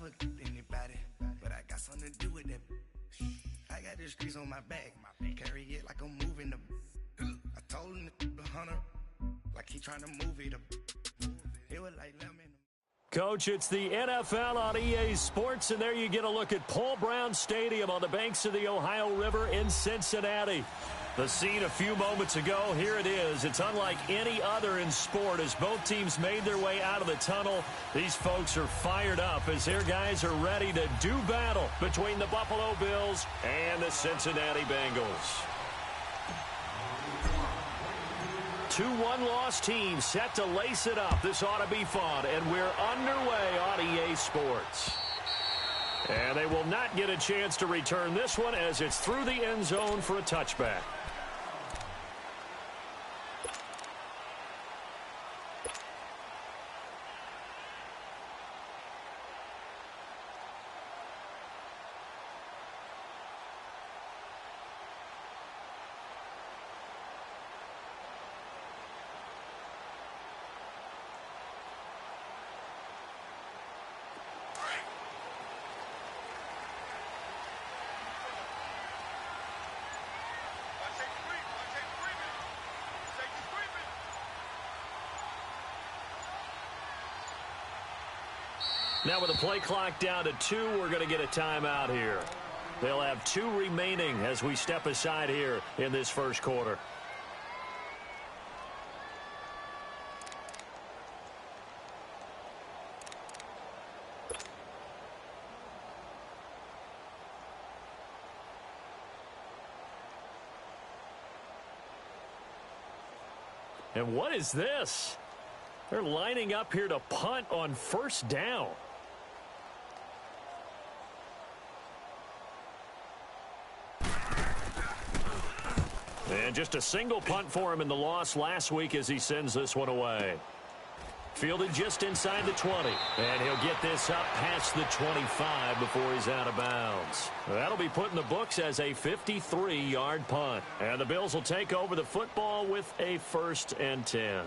never anybody, but I got something to do with that. I got the streets on my back, carry it like I'm moving the. I told him the hunter, like he trying to move it. It was like lemon. Coach, it's the NFL on EA Sports, and there you get a look at Paul Brown Stadium on the banks of the Ohio River in Cincinnati. The scene a few moments ago, here it is. It's unlike any other in sport as both teams made their way out of the tunnel. These folks are fired up as their guys are ready to do battle between the Buffalo Bills and the Cincinnati Bengals. Two one-loss teams set to lace it up. This ought to be fun, and we're underway on EA Sports. And they will not get a chance to return this one as it's through the end zone for a touchback. Now with the play clock down to 2, we're going to get a timeout here. They'll have 2 remaining as we step aside here in this first quarter. And what is this? They're lining up here to punt on first down. And just a single punt for him in the loss last week as he sends this one away. Fielded just inside the 20. And he'll get this up past the 25 before he's out of bounds. That'll be put in the books as a 53-yard punt. And the Bills will take over the football with a 1st and 10.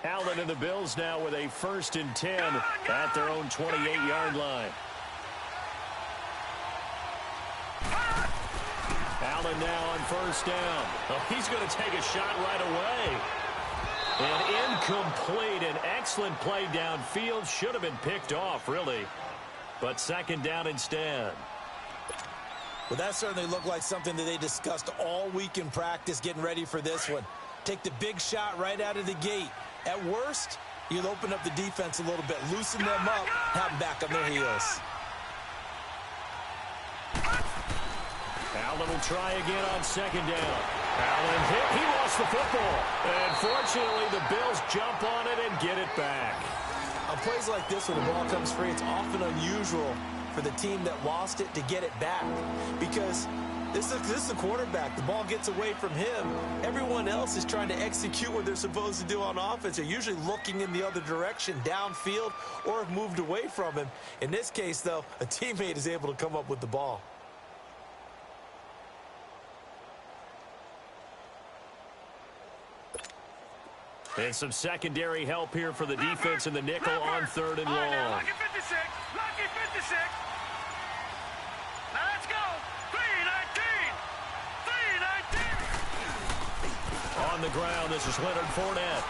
Allen and the Bills now with a 1st and 10 at their own 28-yard line. Allen now on first down. Oh, he's going to take a shot right away. And incomplete. An excellent play downfield. Should have been picked off, really. But 2nd down instead. Well, that certainly looked like something that they discussed all week in practice getting ready for this one. Take the big shot right out of the gate. At worst, you'll open up the defense a little bit, loosen them up, have them back on their heels. Allen will try again on 2nd down. Allen hit. He lost the football. And fortunately, the Bills jump on it and get it back. On plays like this, when the ball comes free, it's often unusual for the team that lost it to get it back. Because this is the quarterback. The ball gets away from him. Everyone else is trying to execute what they're supposed to do on offense. They're usually looking in the other direction, downfield, or have moved away from him. In this case, though, a teammate is able to come up with the ball. And some secondary help here for the defense in the nickel on 3rd and long. Lucky 56. Lucky 56. Now let's go. 3-19. 3-19. On the ground, this is Leonard Fournette.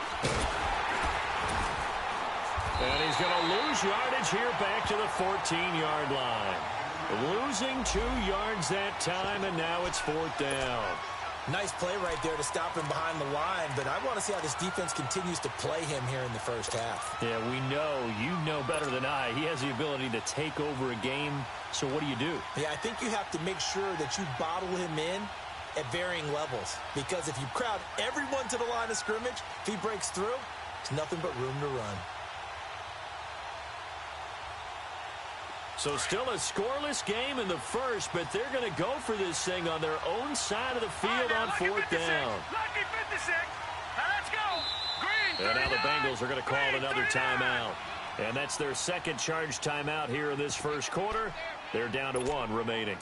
And he's going to lose yardage here back to the 14-yard line. Losing 2 yards that time, and now it's 4th down. Nice play right there to stop him behind the line, but I want to see how this defense continues to play him here in the first half. Yeah, we know. You know better than I. He has the ability to take over a game, so what do you do? Yeah, I think you have to make sure that you bottle him in at varying levels, because if you crowd everyone to the line of scrimmage, if he breaks through, there's nothing but room to run. So still a scoreless game in the first, but they're going to go for this thing on their own side of the field on fourth down. Lucky 56. Now let's go. Green. And now the Bengals are going to call another timeout. And that's their second charge timeout here in this first quarter. They're down to 1 remaining.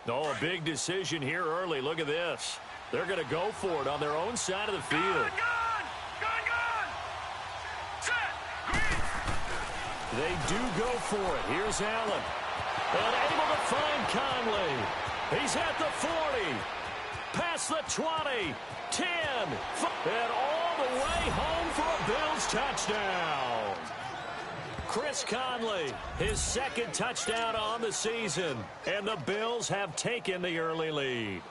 Oh, a big decision here early. Look at this. They're going to go for it on their own side of the field. Gone. Set. Green. They do go for it. Here's Allen. And able to find Conley. He's at the 40. Past the 20. 10. And all the way home for a Bills touchdown. Chris Conley, his second touchdown on the season. And the Bills have taken the early lead.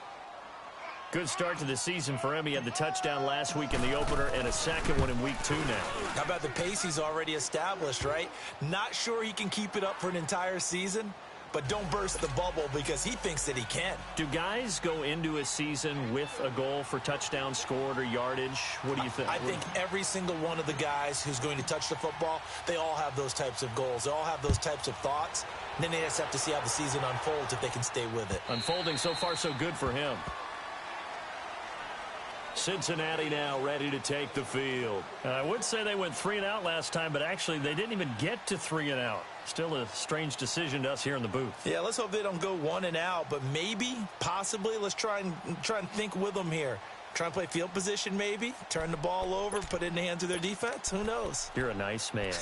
Good start to the season for him. He had the touchdown last week in the opener and a second one in week 2 now. How about the pace he's already established, right? Not sure he can keep it up for an entire season, but don't burst the bubble because he thinks that he can. Do guys go into a season with a goal for touchdown scored or yardage? What do you think? I think every single one of the guys who's going to touch the football, they all have those types of goals. They all have those types of thoughts. And then they just have to see how the season unfolds if they can stay with it. Unfolding so far so good for him. Cincinnati now ready to take the field. I would say they went 3 and out last time, but actually they didn't even get to 3 and out. Still a strange decision to us here in the booth. Yeah, let's hope they don't go 1 and out, but maybe, possibly, let's try and think with them here. Try and play field position maybe, turn the ball over, put it in the hands of their defense. Who knows? You're a nice man.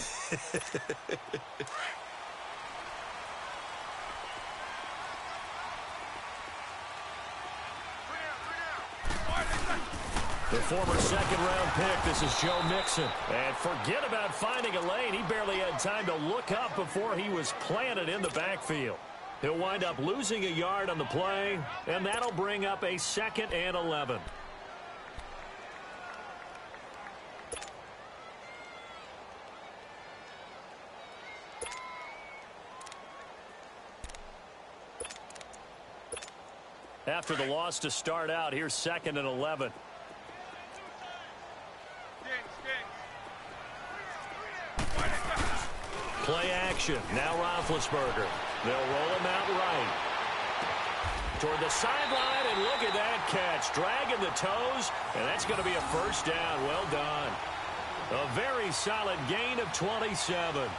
The former second-round pick, this is Joe Mixon. And forget about finding a lane. He barely had time to look up before he was planted in the backfield. He'll wind up losing a yard on the play, and that'll bring up a 2nd and 11. After the loss to start out, here's 2nd and 11. Play action. Now Roethlisberger. They'll roll him out right. Toward the sideline, and look at that catch. Dragging the toes, and that's going to be a first down. Well done. A very solid gain of 27.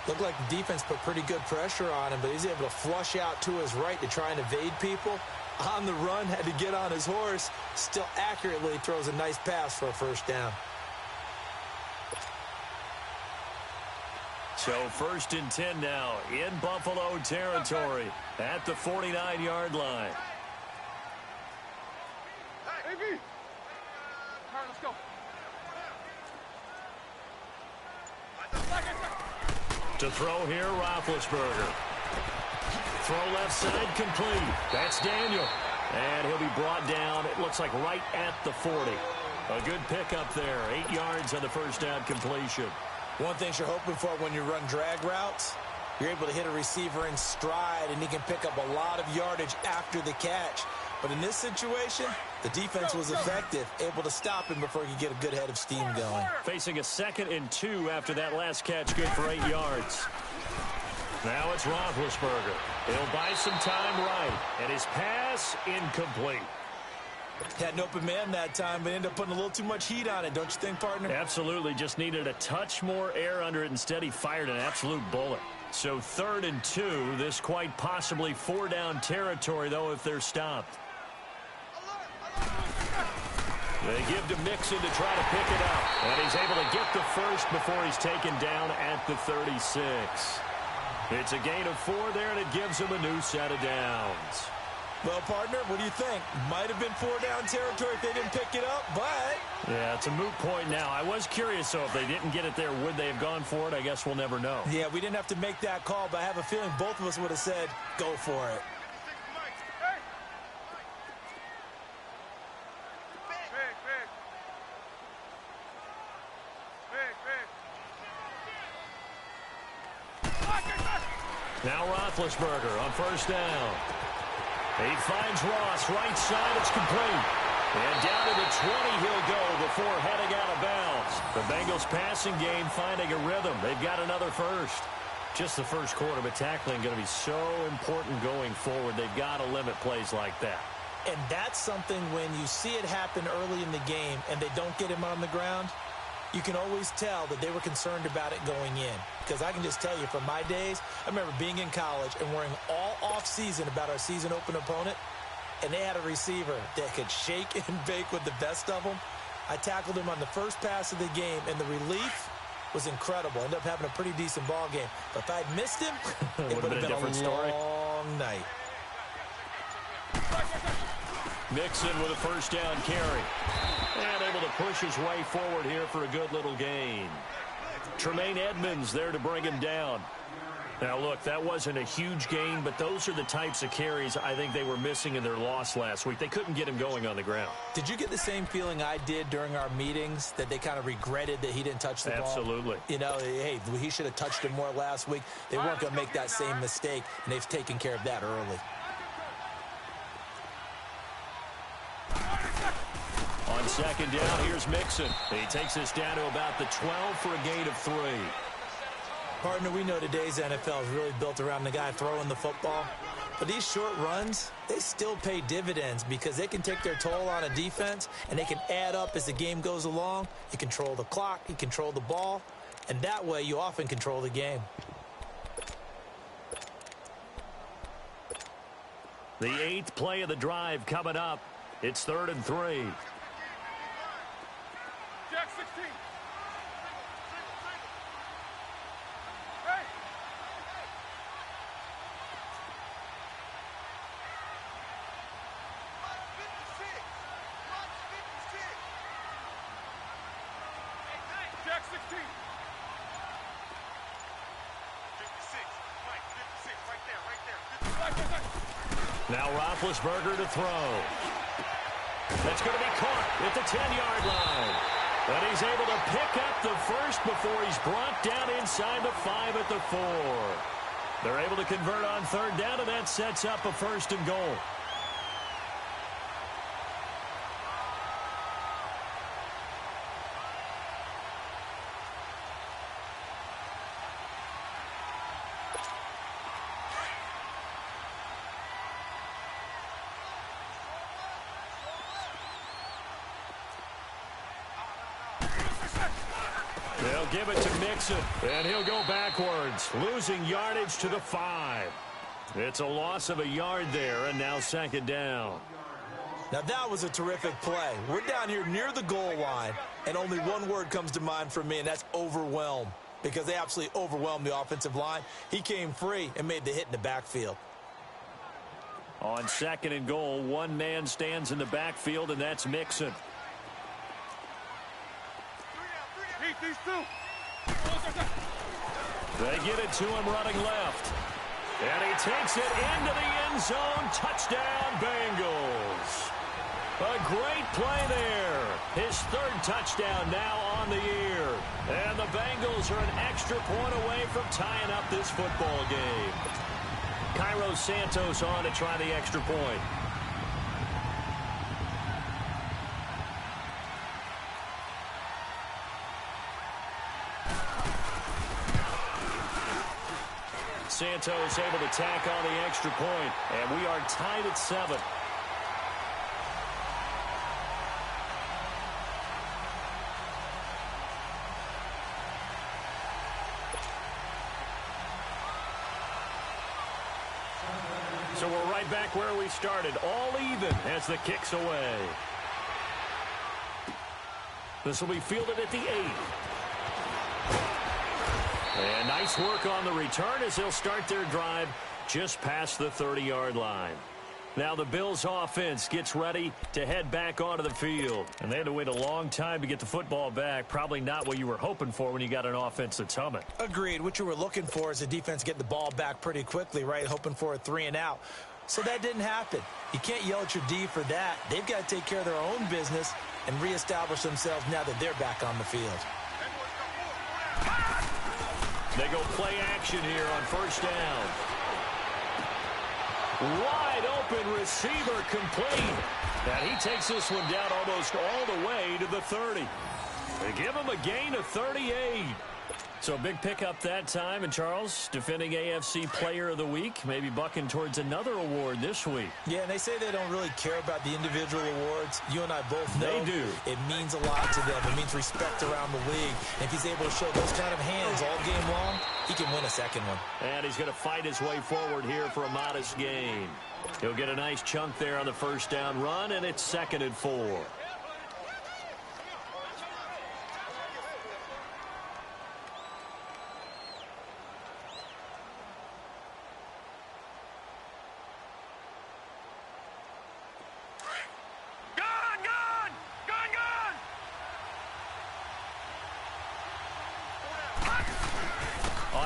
Looked like the defense put pretty good pressure on him, but he's able to flush out to his right to try and evade people. On the run, had to get on his horse. Still accurately throws a nice pass for a first down. So 1st and 10 now in Buffalo territory at the 49-yard line. Hey, B. All right, let's go. To throw here, Roethlisberger. Throw left side complete. That's Daniel. And he'll be brought down, it looks like right at the 40. A good pickup there. 8 yards on the first down completion. One thing you're hoping for when you run drag routes, you're able to hit a receiver in stride, and he can pick up a lot of yardage after the catch. But in this situation, the defense was effective, able to stop him before he could get a good head of steam going. Facing a 2nd and 2 after that last catch, good for 8 yards. Now it's Roethlisberger. He'll buy some time right, and his pass incomplete. Had an open man that time, but ended up putting a little too much heat on it, don't you think, partner? Absolutely. Just needed a touch more air under it. Instead, he fired an absolute bullet. So 3rd and 2. This quite possibly 4-down territory, though, if they're stopped. They give to Mixon to try to pick it up. And he's able to get the first before he's taken down at the 36. It's a gain of 4 there, and it gives him a new set of downs. Well, partner, what do you think? Might have been 4-down territory if they didn't pick it up, but... Yeah, it's a moot point now. I was curious, though, if they didn't get it there, would they have gone for it? I guess we'll never know. Yeah, we didn't have to make that call, but I have a feeling both of us would have said, go for it. Now Roethlisberger on 1st down. He finds Ross, right side, it's complete. And down to the 20 he'll go before heading out of bounds. The Bengals passing game finding a rhythm. They've got another first. Just the first quarter, but tackling going to be so important going forward. They've got to limit plays like that. And that's something when you see it happen early in the game and they don't get him on the ground, you can always tell that they were concerned about it going in. Because I can just tell you from my days, I remember being in college and worrying all off-season about our season open opponent, and they had a receiver that could shake and bake with the best of them. I tackled him on the first pass of the game, and the relief was incredible. Ended up having a pretty decent ball game. But if I'd missed him, it would have been a different story. Long night. Mixon with a 1st down carry. And able to push his way forward here for a good little gain. Tremaine Edmonds there to bring him down. Now, look, that wasn't a huge gain, but those are the types of carries I think they were missing in their loss last week. They couldn't get him going on the ground. Did you get the same feeling I did during our meetings, that they kind of regretted that he didn't touch the ball? Absolutely. You know, hey, he should have touched it more last week. They weren't going to make that same mistake, and they've taken care of that early. On 2nd down, here's Mixon. He takes this down to about the 12 for a gain of 3. Partner, we know today's NFL is really built around the guy throwing the football. But these short runs, they still pay dividends because they can take their toll on a defense, and they can add up as the game goes along. You control the clock, you control the ball, and that way you often control the game. The 8th play of the drive coming up. It's 3rd and 3. Jack 16. Jack 16. 56. Mike, 56. Right there. Now Roethlisberger to throw. That's going to be caught at the 10-yard line. But he's able to pick up the first before he's brought down inside the 5 at the 4. They're able to convert on 3rd down, and that sets up a 1st and goal. They'll give it to Mixon, and he'll go backwards, losing yardage to the 5. It's a loss of a yard there, and now 2nd down. Now that was a terrific play. We're down here near the goal line, and only one word comes to mind for me, and that's overwhelm, because they absolutely overwhelmed the offensive line. He came free and made the hit in the backfield. On 2nd and goal, one man stands in the backfield, and that's Mixon. These two. They get it to him running left. And he takes it into the end zone. Touchdown, Bengals. A great play there. His 3rd touchdown now on the year. And the Bengals are an extra point away from tying up this football game. Cairo Santos on to try the extra point. Santos able to tack on the extra point, and we are tied at 7. So we're right back where we started, all even as the kick's away. This will be fielded at the 8. And nice work on the return as they'll start their drive just past the 30-yard line. Now the Bills offense gets ready to head back onto the field. And they had to wait a long time to get the football back. Probably not what you were hoping for when you got an offense that's humming. Agreed. What you were looking for is the defense get the ball back pretty quickly, right? Hoping for a 3 and out. So that didn't happen. You can't yell at your D for that. They've got to take care of their own business and reestablish themselves now that they're back on the field. They go play action here on first down. Wide open receiver complete. And he takes this one down almost all the way to the 30. They give him a gain of 38. So big pickup that time. And Charles, defending AFC Player of the Week, maybe bucking towards another award this week. Yeah, and they say they don't really care about the individual awards. You and I both know they do. It means a lot to them. It means respect around the league. And if he's able to show those kind of hands all game long, he can win a second one. And he's going to fight his way forward here for a modest gain. He'll get a nice chunk there on the first down run, and it's 2nd and 4.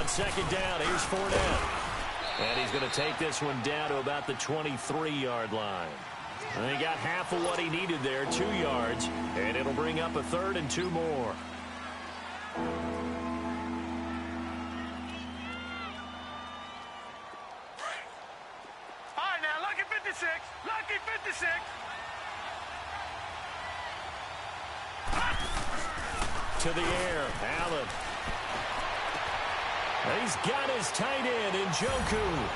Second down, here's Fournette. And he's going to take this one down to about the 23-yard line. And he got half of what he needed there, 2 yards. And it'll bring up a 3rd and 2 more. All right, now, lucky 56. Lucky 56. To the air, Allen. He's got his tight end in Njoku.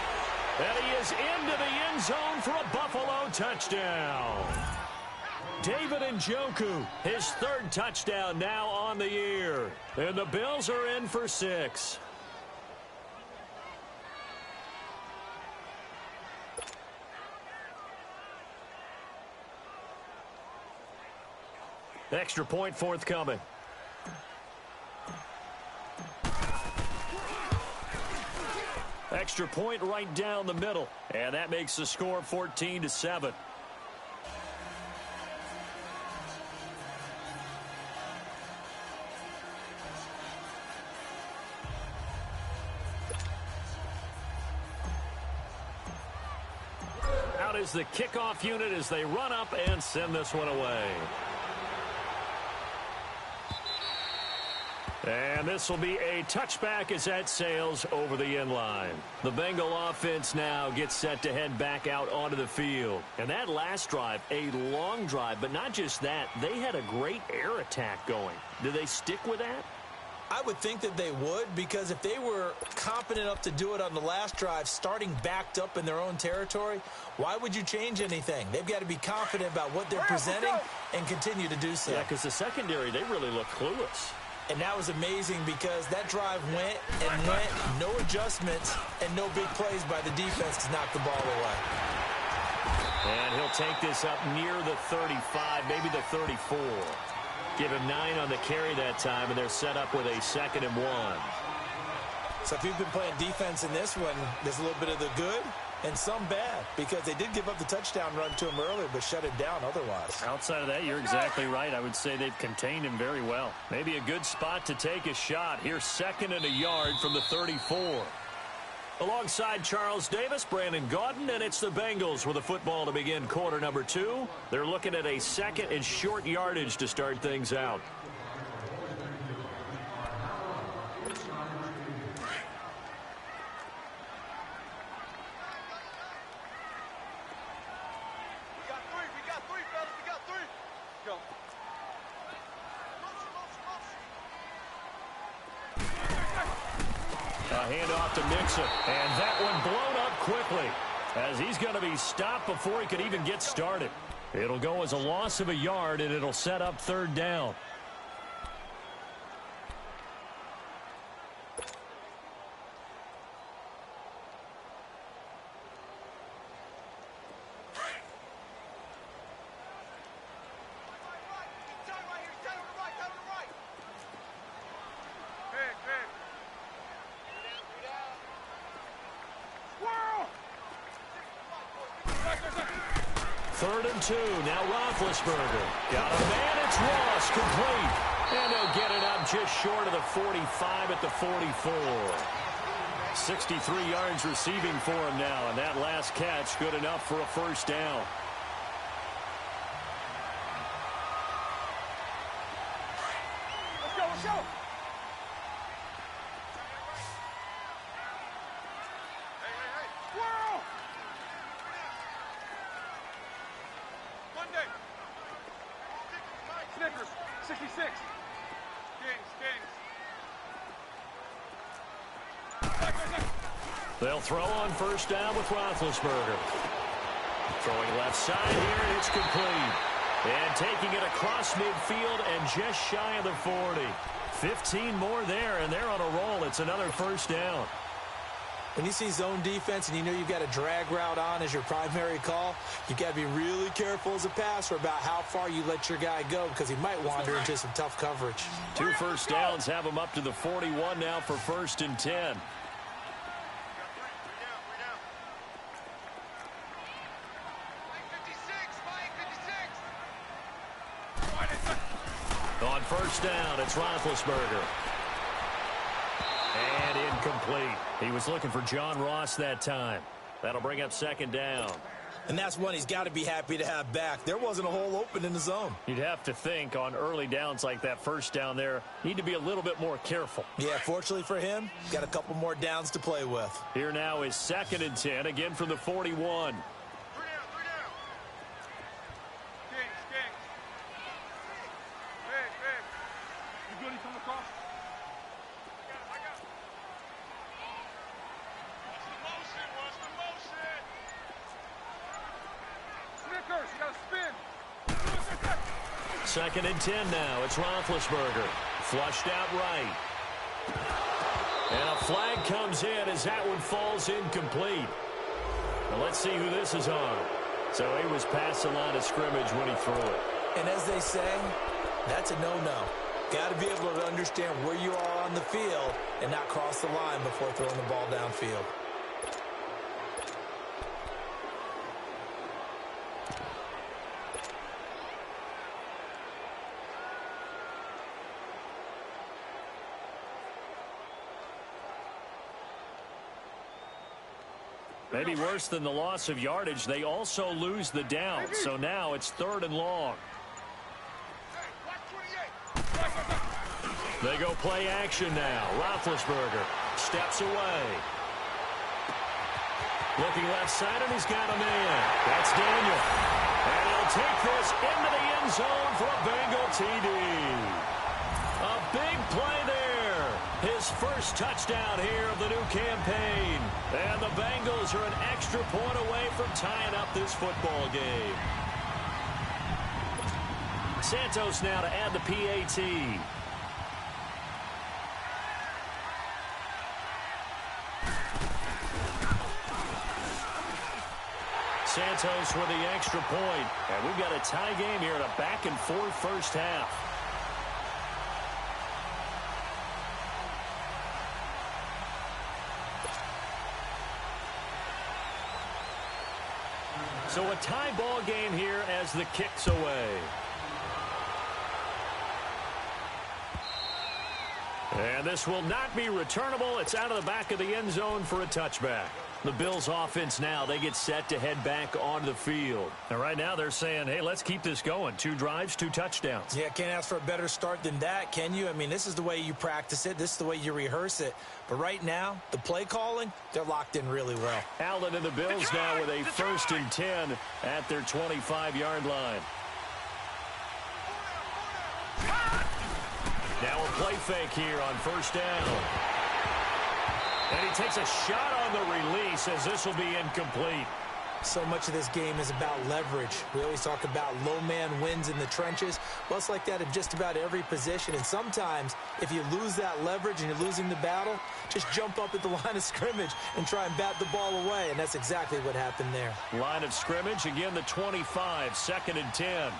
And he is into the end zone for a Buffalo touchdown. David Njoku, his 3rd touchdown now on the year. And the Bills are in for 6. Extra point forthcoming. Extra point right down the middle. And that makes the score 14-7. Out is the kickoff unit as they run up and send this one away. And this will be a touchback as that sails over the end line. The Bengal offense now gets set to head back out onto the field. And that last drive, a long drive, but not just that, they had a great air attack going. Do they stick with that? I would think that they would, because if they were confident enough to do it on the last drive, starting backed up in their own territory, why would you change anything? They've got to be confident about what they're presenting and continue to do so. Yeah, because the secondary, they really look clueless. And that was amazing because that drive went and went, no adjustments, and no big plays by the defense to knock the ball away. And he'll take this up near the 35, maybe the 34. Give him 9 on the carry that time, and they're set up with a 2nd and 1. So if you've been playing defense in this one, there's a little bit of the good and some bad, because they did give up the touchdown run to him earlier, but shut it down otherwise. Outside of that, you're exactly right. I would say they've contained him very well. Maybe a good spot to take a shot. Here's 2nd and a yard from the 34. Alongside Charles Davis, Brandon Gaudin, and it's the Bengals with the football to begin quarter number 2. They're looking at a 2nd and short yardage to start things out. Handoff to Mixon, and that one blown up quickly as he's going to be stopped before he could even get started. It'll go as a loss of a yard, and it'll set up 3rd down. 3rd and 2. Now Roethlisberger. Got a man. It's Ross. Complete. And they'll get it up just short of the 45 at the 44. 63 yards receiving for him now. And that last catch good enough for a first down. Let's go, let's go. Hey. Squirrel! Monday. Snickers, 66. Kings. They'll throw on first down with Roethlisberger. Throwing left side here, and it's complete. And taking it across midfield and just shy of the 40. 15 more there, and they're on a roll. It's another first down. When you see zone defense and you know you've got a drag route on as your primary call, you've got to be really careful as a passer about how far you let your guy go because he might wander into some tough coverage. 2 first downs have him up to the 41 now for 1st and 10. On first down, it's Roethlisberger. And incomplete. He was looking for John Ross that time. That'll bring up 2nd down. And that's one he's got to be happy to have back. There wasn't a hole open in the zone. You'd have to think on early downs like that first down there, need to be a little bit more careful. Yeah, fortunately for him, got a couple more downs to play with. Here now is 2nd and 10, again from the 41. 3 down. Kings. Big. You good from the cross? I got it. What's the motion? Snickers, you got to spin. 2nd and 10 now. It's Roethlisberger. Flushed out right. And a flag comes in as that one falls incomplete. Now let's see who this is on. So he was past the line of scrimmage when he threw it. And as they say, that's a no-no. Got to be able to understand where you are on the field and not cross the line before throwing the ball downfield. Maybe worse than the loss of yardage, they also lose the down. So now it's 3rd and long. They go play action now. Roethlisberger steps away. Looking left side, and he's got a man. That's Daniel. And he'll take this into the end zone for a Bengal TD. A big play there. His first touchdown here of the new campaign. And the Bengals are an extra point away from tying up this football game. Santos now to add the PAT. Santos with the extra point. And we've got a tie game here in a back-and-forth first half. So a tie ball game here as the kick's away. And this will not be returnable. It's out of the back of the end zone for a touchback. The Bills offense now, they get set to head back onto the field. And right now they're saying, hey, let's keep this going. 2 drives, 2 touchdowns. Yeah, can't ask for a better start than that, can you? I mean, this is the way you practice it. This is the way you rehearse it. But right now, the play calling, they're locked in really well. Allen and the Bills now with a 1st and 10 at their 25-yard line. Now a play fake here on first down. And he takes a shot on the release as this will be incomplete. So much of this game is about leverage. We always talk about low man wins in the trenches. Well, it's like that in just about every position. And sometimes, if you lose that leverage and you're losing the battle, just jump up at the line of scrimmage and try and bat the ball away. And that's exactly what happened there. Line of scrimmage, again the 25, 2nd and 10.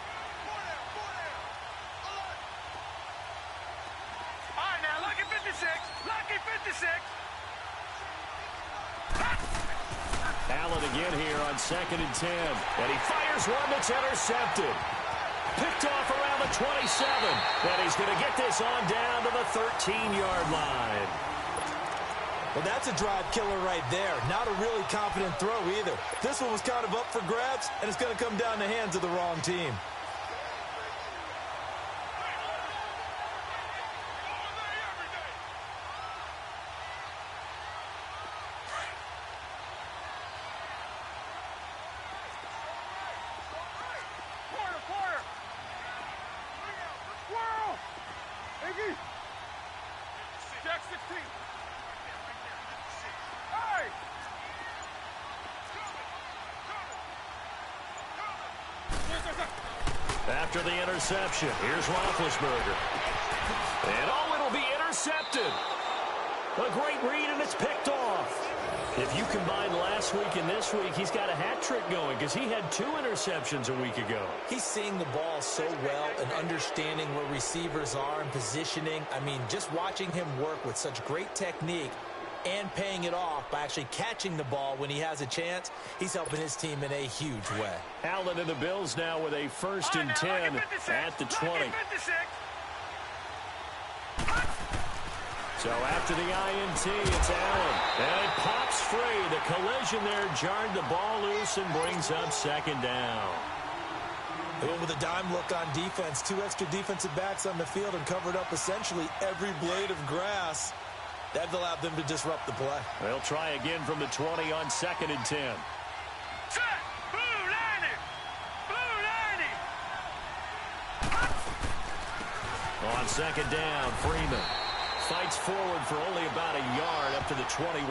Allen again here on 2nd and 10. And he fires one that's intercepted. Picked off around the 27. And he's going to get this on down to the 13-yard line. Well, that's a drive killer right there. Not a really confident throw either. This one was kind of up for grabs, and it's going to come down the hands of the wrong team. After the interception, here's Roethlisberger. And it'll be intercepted. A great read, and it's picked off. If you combine last week and this week, he's got a hat trick going because he had 2 interceptions a week ago. He's seeing the ball so well and understanding where receivers are and positioning. I mean, just watching him work with such great technique and paying it off by actually catching the ball when he has a chance, he's helping his team in a huge way. Allen and the Bills now with a 1st and 10 at the 20. So after the INT, it's Allen. And it pops free. The collision there jarred the ball loose and brings up 2nd down. They went with a dime look on defense. 2 extra defensive backs on the field and covered up essentially every blade of grass. That allowed them to disrupt the play. They'll try again from the 20 on 2nd and 10. Set! Blue 90! Blue 90! On 2nd down, Freeman fights forward for only about a yard up to the 21.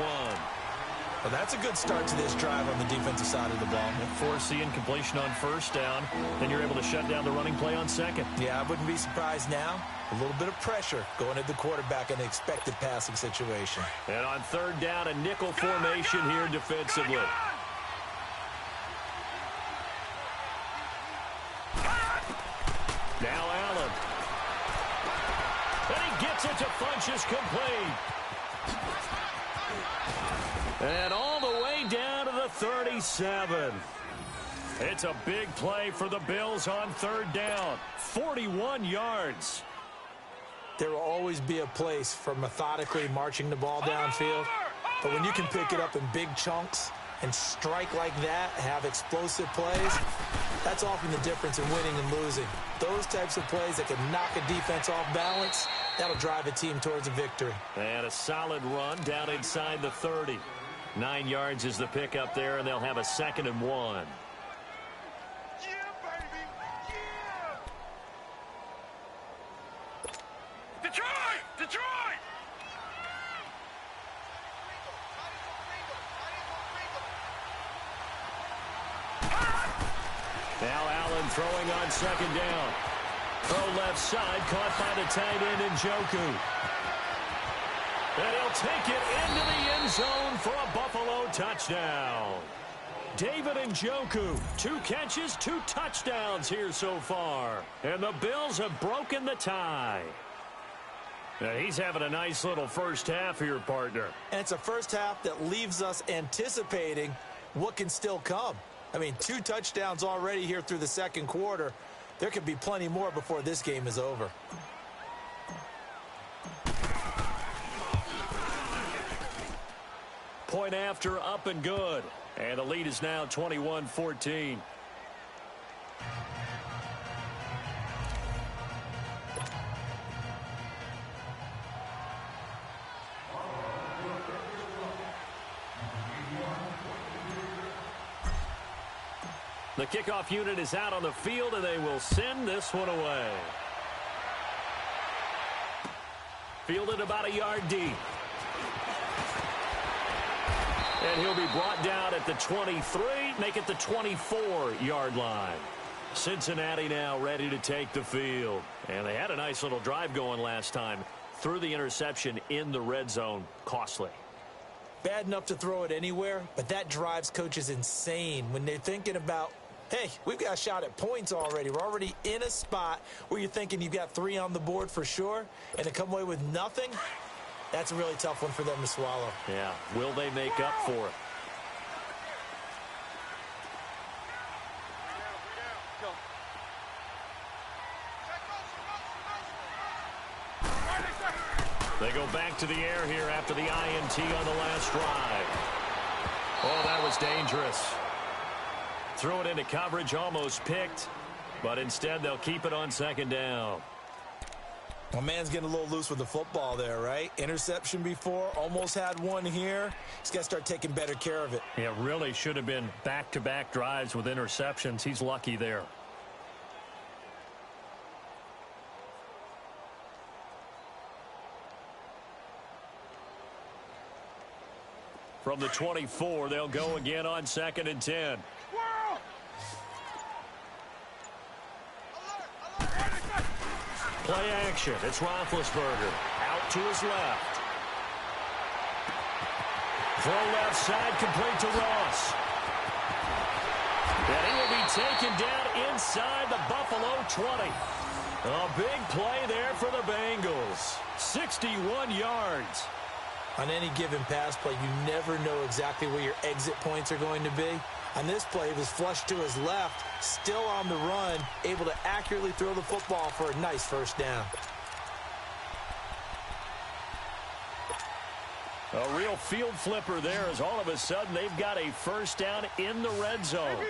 Well, that's a good start to this drive on the defensive side of the ball. Force the incompletion on 1st down, then you're able to shut down the running play on 2nd. Yeah, I wouldn't be surprised now. A little bit of pressure going at the quarterback in an expected passing situation. And on 3rd down, a nickel formation here defensively. Now Allen. And he gets it to Funchess complete. And all the way down to the 37. It's a big play for the Bills on 3rd down. 41 yards. There will always be a place for methodically marching the ball downfield. But when you can pick it up in big chunks and strike like that, have explosive plays, that's often the difference in winning and losing. Those types of plays that can knock a defense off balance, that'll drive a team towards a victory. And a solid run down inside the 30. 9 yards is the pickup there, and they'll have a 2nd and 1. Yeah, baby! Yeah! Detroit! Detroit! Now Allen throwing on 2nd down. Throw left side, caught by the tight end Njoku. And he'll take it into the end zone for a Buffalo touchdown. David Njoku, 2 catches, 2 touchdowns here so far. And the Bills have broken the tie. Now he's having a nice little first half here, partner. And it's a first half that leaves us anticipating what can still come. I mean, 2 touchdowns already here through the 2nd quarter. There could be plenty more before this game is over. Point after, up and good. And the lead is now 21-14. The kickoff unit is out on the field, and they will send this one away. Fielded about a yard deep. And he'll be brought down at the 23, make it the 24-yard line. Cincinnati now ready to take the field. And they had a nice little drive going last time. Threw the interception in the red zone. Costly. Bad enough to throw it anywhere, but that drives coaches insane when they're thinking about, hey, we've got a shot at points already. We're already in a spot where you're thinking you've got 3 on the board for sure, and to come away with nothing, that's a really tough one for them to swallow. Yeah, will they make up for it? They go back to the air here after the INT on the last drive. Oh, that was dangerous. Threw it into coverage, almost picked, but instead they'll keep it on second down. Well, man's getting a little loose with the football there, right? Interception before, almost had one here. He's got to start taking better care of it. Yeah, really should have been back-to-back drives with interceptions. He's lucky there. From the 24, they'll go again on 2nd and 10. Play action. It's Roethlisberger. Out to his left. Throw left side, complete to Ross. And he will be taken down inside the Buffalo 20. A big play there for the Bengals. 61 yards. On any given pass play, you never know exactly where your exit points are going to be. On this play, it was flushed to his left, still on the run, able to accurately throw the football for a nice first down. A real field flipper there as all of a sudden they've got a first down in the red zone.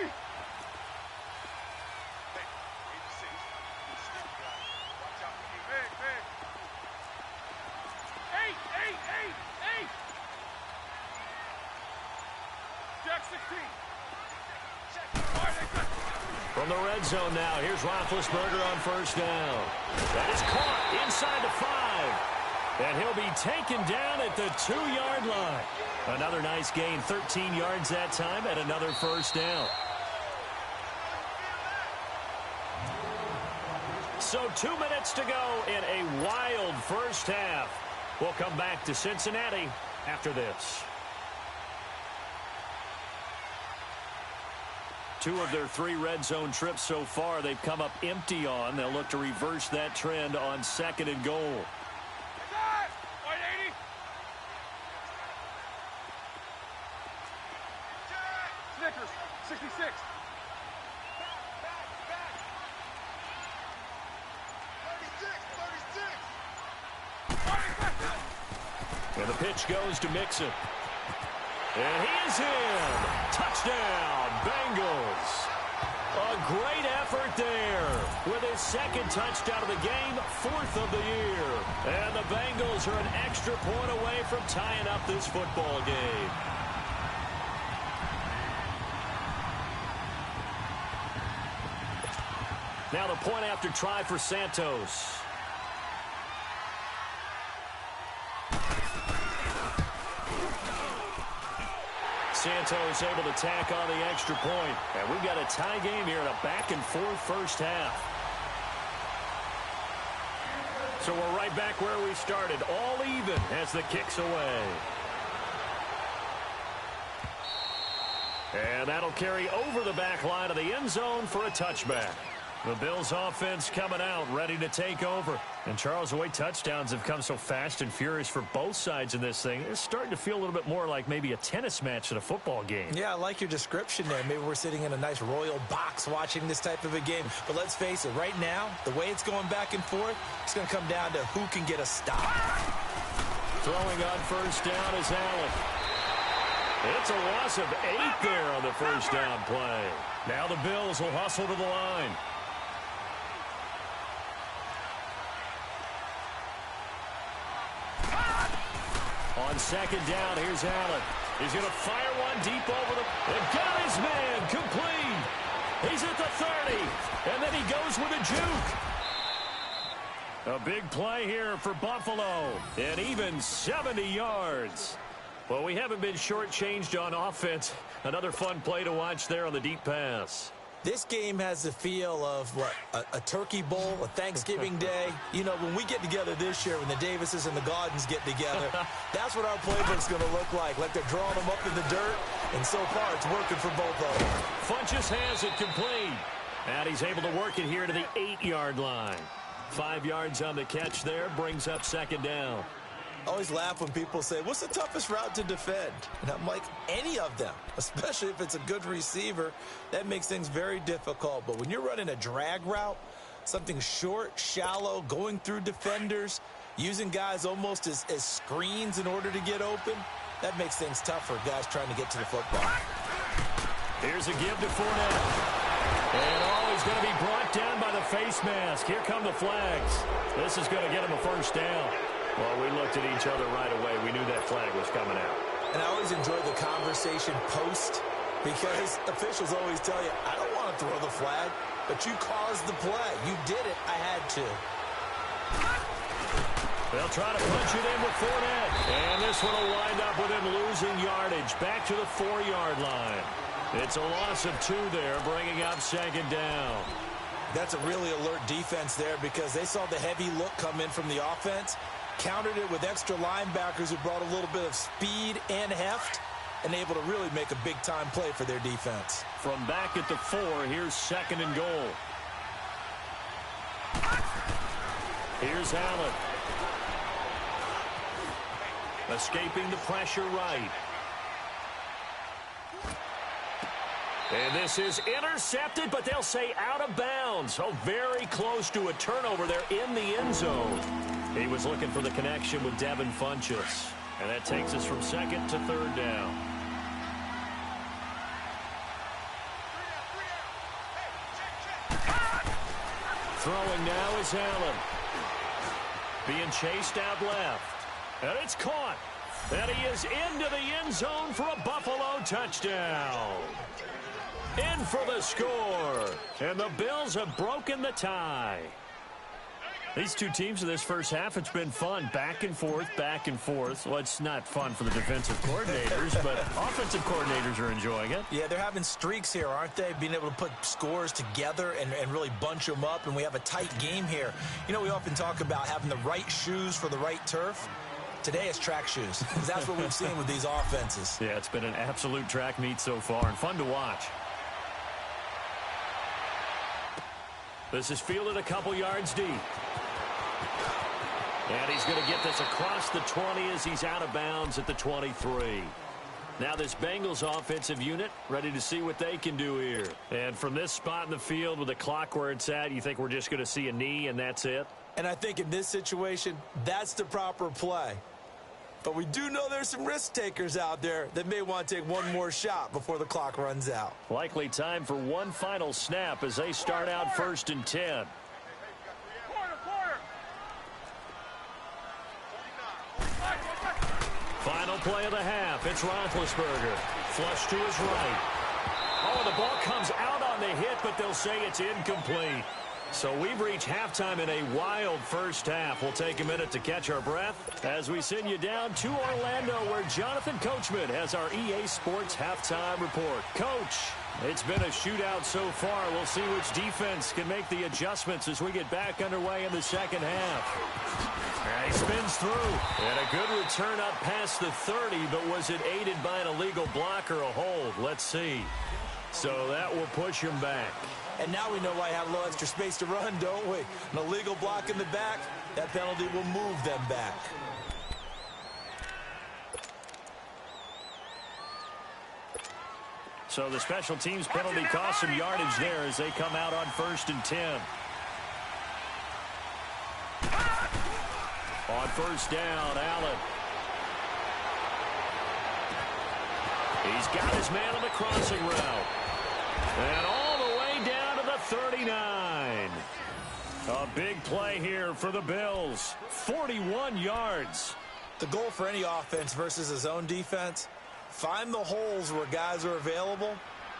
From the red zone now, here's Roethlisberger on first down. That is caught inside the 5. And he'll be taken down at the 2-yard line. Another nice gain, 13 yards that time, and another first down. So 2 minutes to go in a wild first half. We'll come back to Cincinnati after this. 2 of their 3 red zone trips so far they've come up empty on. They'll look to reverse that trend on 2nd and goal. Snickers, 66. And the pitch goes to Mixon. And he is in. Touchdown, Bengals. A great effort there with his 2nd touchdown of the game, 4th of the year. And the Bengals are an extra point away from tying up this football game. Now the point after try for Santos. Santos able to tack on the extra point. And we've got a tie game here in a back-and-forth first half. So we're right back where we started, all even as the kick's away. And that'll carry over the back line of the end zone for a touchback. The Bills offense coming out, ready to take over. And Charles, the way touchdowns have come so fast and furious for both sides in this thing, it's starting to feel a little bit more like maybe a tennis match than a football game. Yeah, I like your description there. Maybe we're sitting in a nice royal box watching this type of a game. But let's face it, right now, the way it's going back and forth, it's going to come down to who can get a stop. Throwing on first down is Allen. It's a loss of 8 there on the first down play. Now the Bills will hustle to the line. On 2nd down, here's Allen. He's going to fire one deep over the... And got his man complete. He's at the 30. And then he goes with a juke. A big play here for Buffalo. And even 70 yards. Well, we haven't been shortchanged on offense. Another fun play to watch there on the deep pass. This game has the feel of, what, a turkey bowl, a Thanksgiving day. You know, when we get together this year, when the Davises and the Gaudens get together, that's what our playbook's going to look like they're drawing them up in the dirt, and so far it's working for both of them. Funchess has it complete, and he's able to work it here to the 8-yard line. 5 yards on the catch there, brings up 2nd down. I always laugh when people say, what's the toughest route to defend? And I'm like, any of them, especially if it's a good receiver. That makes things very difficult. But when you're running a drag route, something short, shallow, going through defenders, using guys almost as screens in order to get open. That makes things tough for guys trying to get to the football. Here's a give to Fournette. And he's going to be brought down by the face mask. Here come the flags. This is going to get him a first down. Well, we looked at each other right away. We knew that flag was coming out. And I always enjoy the conversation post because officials always tell you, I don't want to throw the flag, but you caused the play. You did it. I had to. They'll try to punch it in with Fournette. And this one will wind up with him losing yardage back to the 4-yard line. It's a loss of 2 there, bringing up second down. That's a really alert defense there because they saw the heavy look come in from the offense, countered it with extra linebackers who brought a little bit of speed and heft, and able to really make a big-time play for their defense. From back at the 4, here's second and goal. Here's Allen. Escaping the pressure right. And this is intercepted, but they'll say out of bounds. Oh, very close to a turnover there in the end zone. He was looking for the connection with Devin Funchess. And that takes us from second to third down. Throwing now is Allen. Being chased out left. And it's caught. And he is into the end zone for a Buffalo touchdown. In for the score. And the Bills have broken the tie. These two teams in this first half, it's been fun. Back and forth, back and forth. Well, it's not fun for the defensive coordinators, but offensive coordinators are enjoying it. Yeah, they're having streaks here, aren't they? Being able to put scores together and really bunch them up, and we have a tight game here. You know, we often talk about having the right shoes for the right turf. Today it's track shoes, because that's what we've seen with these offenses. Yeah, it's been an absolute track meet so far, and fun to watch. This is fielded a couple yards deep. And he's going to get this across the 20 as he's out of bounds at the 23. Now this Bengals offensive unit ready to see what they can do here. And from this spot in the field with the clock where it's at, you think we're just going to see a knee and that's it? And I think in this situation, that's the proper play. But we do know there's some risk takers out there that may want to take one more shot before the clock runs out. Likely time for one final snap as they start out 1st and 10. Final play of the half. It's Roethlisberger. Flush to his right. Oh, the ball comes out on the hit, but they'll say it's incomplete. So we've reached halftime in a wild first half. We'll take a minute to catch our breath as we send you down to Orlando, where Jonathan Coachman has our EA Sports halftime report. Coach, it's been a shootout so far. We'll see which defense can make the adjustments as we get back underway in the second half. He spins through. And a good return up past the 30, but was it aided by an illegal block or a hold? Let's see. So that will push him back. And now we know why I have a little extra space to run, don't we? An illegal block in the back, that penalty will move them back. So the special teams penalty cost some yardage there as they come out on 1st and 10. On 1st down, Allen. He's got his man on the crossing route. And all the way down to the 39. A big play here for the Bills. 41 yards. The goal for any offense versus his own defense, find the holes where guys are available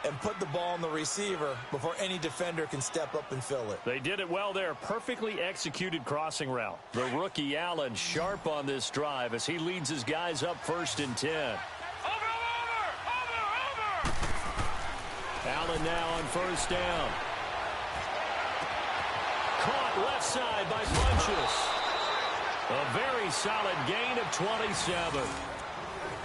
and put the ball on the receiver before any defender can step up and fill it. They did it well there. Perfectly executed crossing route. The rookie Allen sharp on this drive as he leads his guys up 1st and 10. Allen now on 1st down. Caught left side by Funchess. A very solid gain of 27.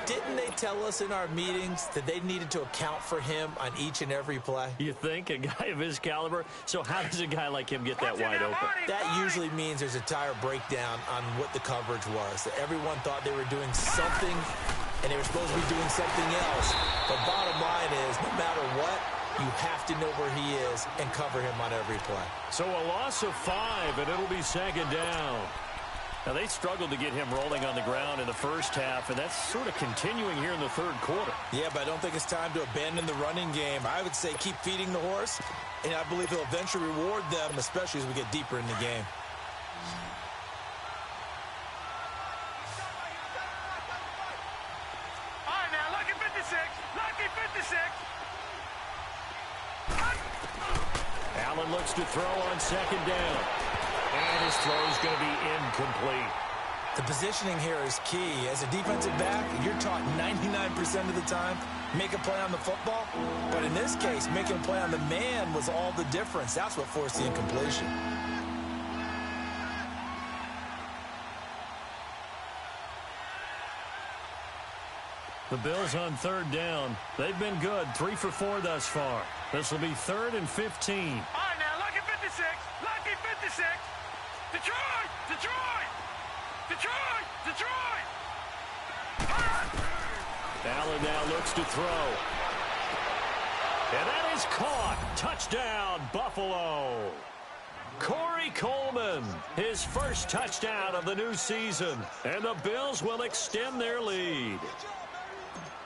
Didn't they tell us in our meetings that they needed to account for him on each and every play? You think? A guy of his caliber? So how does a guy like him get that wide open? That usually means there's a tire breakdown on what the coverage was. That everyone thought they were doing something, and they were supposed to be doing something else. But bottom line is, no matter what, you have to know where he is and cover him on every play. So a loss of 5, and it'll be 2nd down. Now, they struggled to get him rolling on the ground in the first half, and that's sort of continuing here in the third quarter. Yeah, but I don't think it's time to abandon the running game. I would say keep feeding the horse, and I believe he'll eventually reward them, especially as we get deeper in the game. All right, now, lucky 56. Lucky 56. Allen looks to throw on second down. And his throw is going to be incomplete. The positioning here is key. As a defensive back, you're taught 99% of the time, make a play on the football. But in this case, making a play on the man was all the difference. That's what forced the incompletion. The Bills on third down. They've been good, 3 for 4 thus far. This will be 3rd and 15. All right, now, lucky 56. Lucky 56. Detroit! Detroit! Detroit! Detroit! Allen now looks to throw. And that is caught. Touchdown, Buffalo. Corey Coleman, his first touchdown of the new season. And the Bills will extend their lead.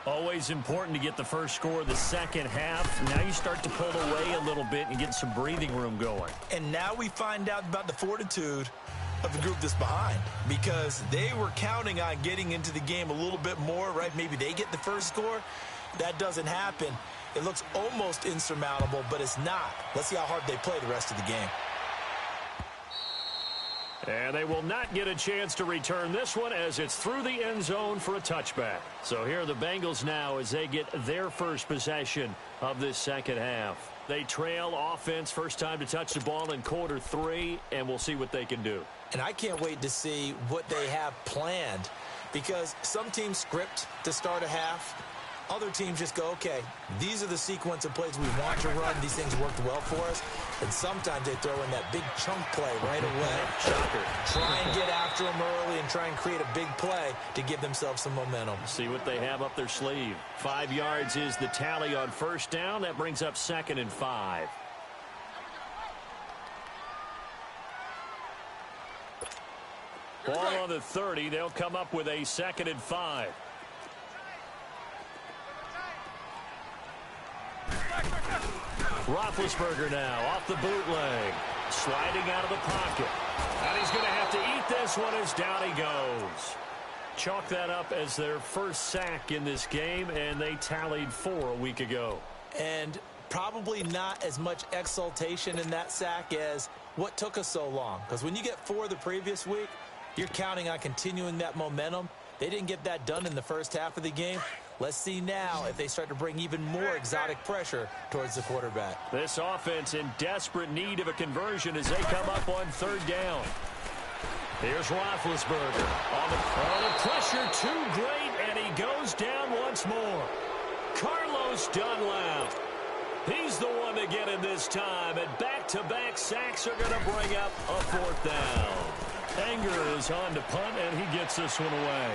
Always important to get the first score of the second half. Now you start to pull away a little bit and get some breathing room going. And now we find out about the fortitude of the group that's behind, because they were counting on getting into the game a little bit more, right? Maybe they get the first score. That doesn't happen. It looks almost insurmountable, but it's not. Let's see how hard they play the rest of the game. And they will not get a chance to return this one as it's through the end zone for a touchback. So here are the Bengals now as they get their first possession of this second half. They trail offense, first time to touch the ball in quarter 3, and we'll see what they can do. And I can't wait to see what they have planned, because some teams script to start a half. Other teams just go, okay, these are the sequence of plays we want to run. These things worked well for us. And sometimes they throw in that big chunk play right away. Shocker. Try and get after them early and try and create a big play to give themselves some momentum. See what they have up their sleeve. 5 yards is the tally on first down. That brings up 2nd and 5. Ball on the 30. They'll come up with a 2nd and 5. Roethlisberger now off the bootleg. Sliding out of the pocket. And he's going to have to eat this one as down he goes. Chalk that up as their first sack in this game, and they tallied 4 a week ago. And probably not as much exultation in that sack as what took us so long. Because when you get 4 the previous week, you're counting on continuing that momentum. They didn't get that done in the first half of the game. Let's see now if they start to bring even more exotic pressure towards the quarterback. This offense in desperate need of a conversion as they come up on third down. Here's Roethlisberger. The pressure too great, and he goes down once more. Carlos Dunlap. He's the one to get him this time, and back-to-back sacks are going to bring up a 4th down. Anger is on to punt, and he gets this one away.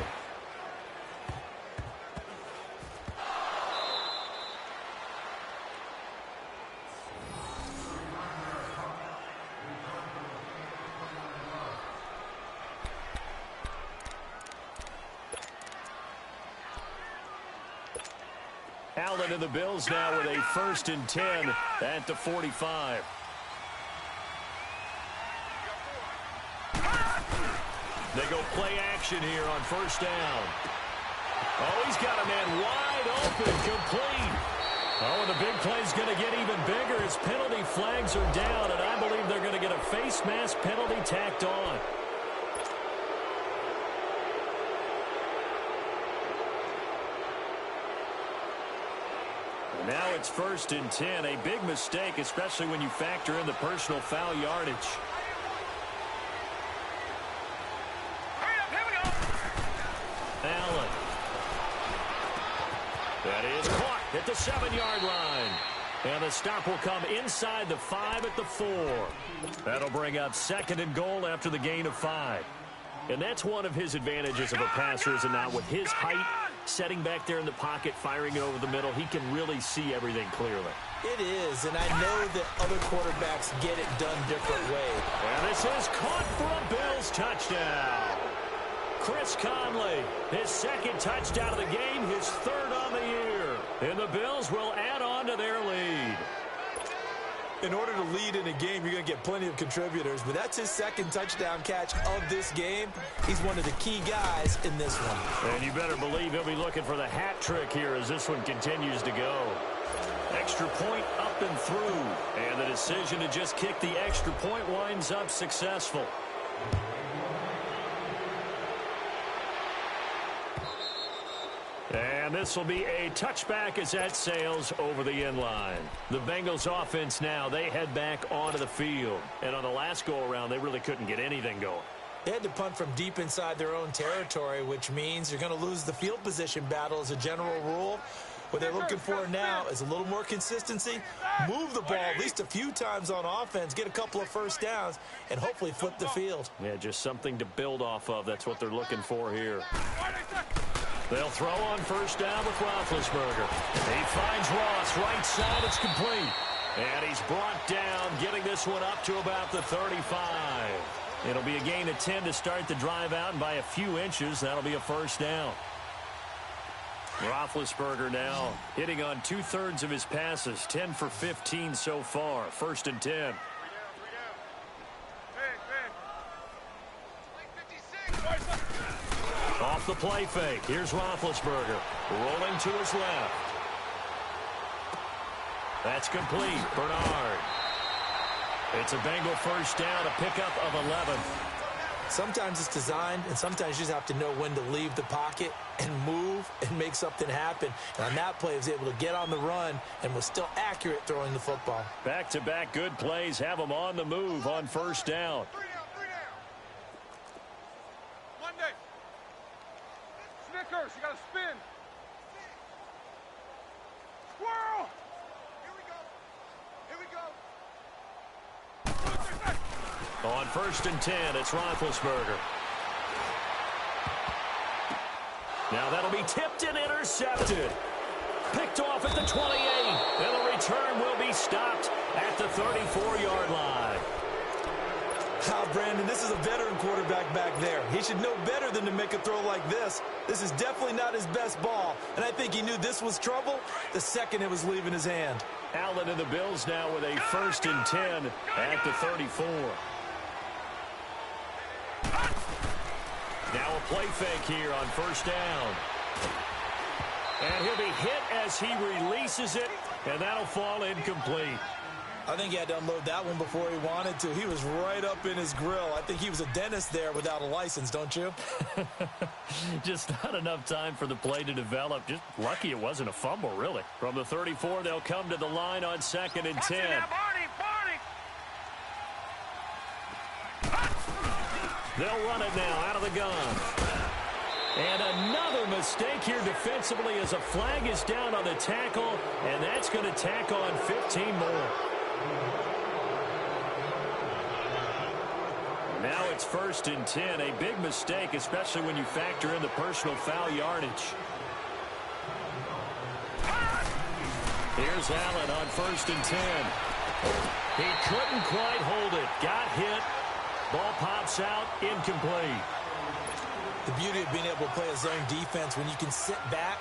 Allen and the Bills now with a 1st and 10 at the 45. They go play action here on first down. Oh, he's got a man wide open, complete. Oh, and the big play's going to get even bigger as penalty flags are down, and I believe they're going to get a face mask penalty tacked on. Now it's 1st and 10. A big mistake, especially when you factor in the personal foul yardage. Hurry up, here we go. Allen. That is caught at the 7-yard line. And the stop will come inside the 5 at the 4. That'll bring up 2nd and goal after the gain of 5. And that's one of his advantages of a passer, is it not? With his height, setting back there in the pocket, firing it over the middle. He can really see everything clearly. It is, and I know that other quarterbacks get it done different ways. And this is caught for a Bills touchdown. Chris Conley, his second touchdown of the game, his third on the year. And the Bills will add on to their lead. In order to lead in a game, you're going to get plenty of contributors, but that's his second touchdown catch of this game. He's one of the key guys in this one. And you better believe he'll be looking for the hat trick here as this one continues to go. Extra point up and through. And the decision to just kick the extra point winds up successful. And this will be a touchback as that sails over the end line. The Bengals offense now, they head back onto the field. And on the last go-around, they really couldn't get anything going. They had to punt from deep inside their own territory, which means you're going to lose the field position battle as a general rule. What they're looking for now is a little more consistency, move the ball at least a few times on offense, get a couple of first downs, and hopefully flip the field. Yeah, just something to build off of. That's what they're looking for here. They'll throw on first down with Roethlisberger. He finds Ross, right side, it's complete. And he's brought down, getting this one up to about the 35. It'll be a gain of 10 to start the drive out, and by a few inches, that'll be a first down. Roethlisberger now hitting on 2/3 of his passes, 10 for 15 so far. 1st and 10. Off the play fake. Here's Roethlisberger rolling to his left. That's complete. Bernard. It's a Bengal first down, a pickup of 11. Sometimes it's designed, and sometimes you just have to know when to leave the pocket and move and make something happen. And on that play, he was able to get on the run and was still accurate throwing the football. Back-to-back good plays have him on the move on first down. Monday. Snickers, you got to spin. Squirrel. Here we go. Here we go. On 1st and 10, it's Roethlisberger. Now that'll be tipped and intercepted. Picked off at the 28. And the return will be stopped at the 34-yard line. Brandon, this is a veteran quarterback back there. He should know better than to make a throw like this. This is definitely not his best ball, and I think he knew this was trouble the second it was leaving his hand. Allen and the Bills now with a 1st and 10 at the 34. Now a play fake here on first down. And he'll be hit as he releases it, and that'll fall incomplete. I think he had to unload that one before he wanted to. He was right up in his grill. I think he was a dentist there without a license, don't you? Just not enough time for the play to develop. Just lucky it wasn't a fumble, really. From the 34, they'll come to the line on 2nd and 10. They'll run it now out of the gun. And another mistake here defensively as a flag is down on the tackle, and that's going to tack on 15 more. Now it's 1st and 10, a big mistake, especially when you factor in the personal foul yardage. Here's Allen on 1st and 10. He couldn't quite hold it. Got hit. Ball pops out, incomplete. The beauty of being able to play a zone defense when you can sit back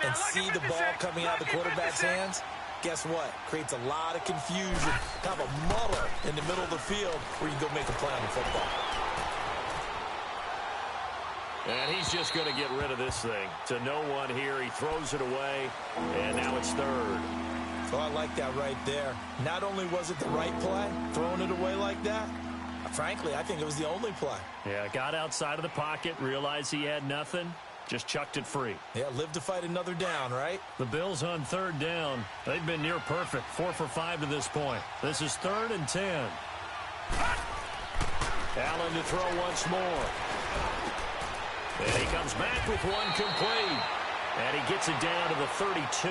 and see the ball coming out of the quarterback's hands, guess what? Creates a lot of confusion. Kind of a muddle in the middle of the field where you can go make a play on the football. And he's just going to get rid of this thing. To no one here. He throws it away, and now it's 3rd. So I like that right there. Not only was it the right play, throwing it away like that, frankly, I think it was the only play. Yeah, got outside of the pocket, realized he had nothing, just chucked it free. Yeah, live to fight another down, right? The Bills on 3rd down. They've been near perfect, 4 for 5 to this point. This is 3rd and 10. Allen to throw once more. And he comes back with one complete. And he gets it down to the 32.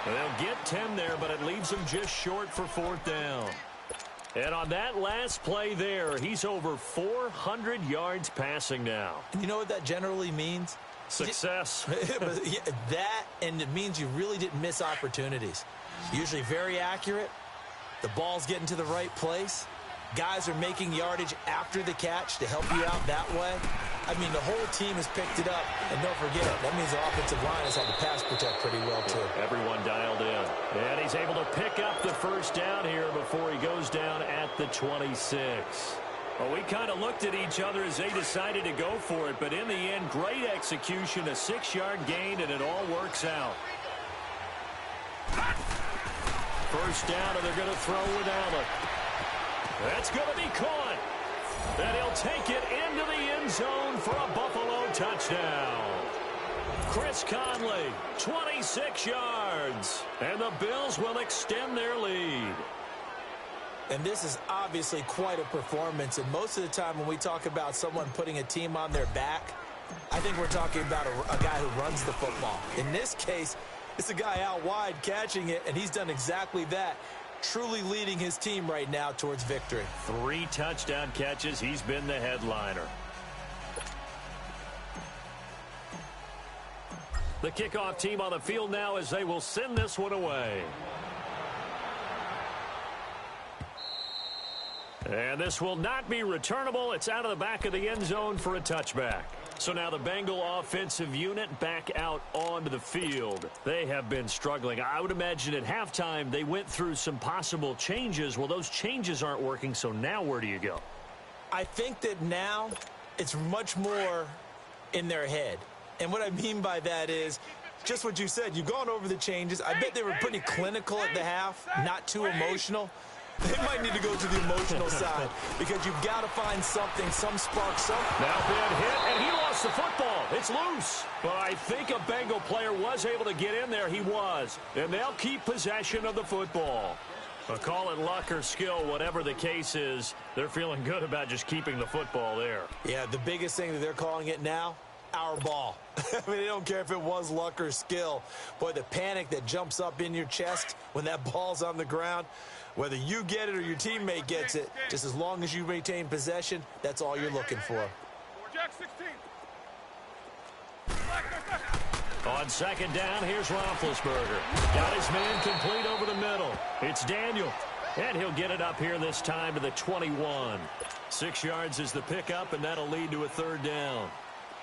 They'll get 10 there, but it leaves him just short for 4th down. And on that last play there, he's over 400 yards passing now. And you know what that generally means? Success. That, and it means you really didn't miss opportunities. Usually very accurate. The ball's getting to the right place. Guys are making yardage after the catch to help you out that way. I mean, the whole team has picked it up. And don't forget, that means the offensive line has had to pass protect pretty well, too. Everyone dialed in. And he's able to pick up the first down here before he goes down at the 26. Well, we kind of looked at each other as they decided to go for it. But in the end, great execution, a 6-yard gain, and it all works out. First down, and they're going to throw without it. That's going to be caught. And he'll take it into the end zone for a Buffalo touchdown. Chris Conley, 26 yards. And the Bills will extend their lead. And this is obviously quite a performance. And most of the time when we talk about someone putting a team on their back, I think we're talking about a guy who runs the football. In this case, it's a guy out wide catching it, and he's done exactly that. Truly leading his team right now towards victory. 3 touchdown catches. He's been the headliner. The kickoff team on the field now as they will send this one away. And this will not be returnable. It's out of the back of the end zone for a touchback. So now the Bengal offensive unit back out onto the field. They have been struggling. I would imagine at halftime they went through some possible changes. Well, those changes aren't working, so now where do you go? I think that now it's much more in their head. And what I mean by that is just what you said. You've gone over the changes. I bet they were pretty clinical at the half, not too emotional. They might need to go to the emotional side because you've got to find something, some spark, something. Now bad hit, and he lost the football. It's loose. But I think a Bengal player was able to get in there. He was. And they'll keep possession of the football. But call it luck or skill, whatever the case is, they're feeling good about just keeping the football there. Yeah, the biggest thing that they're calling it now, our ball. I mean, they don't care if it was luck or skill. Boy, the panic that jumps up in your chest when that ball's on the ground, whether you get it or your teammate gets it, just as long as you maintain possession, that's all you're looking for. Jack 16. On second down, here's Roethlisberger. Got his man complete over the middle. It's Daniel. And he'll get it up here this time to the 21. 6 yards is the pickup, and that'll lead to a third down.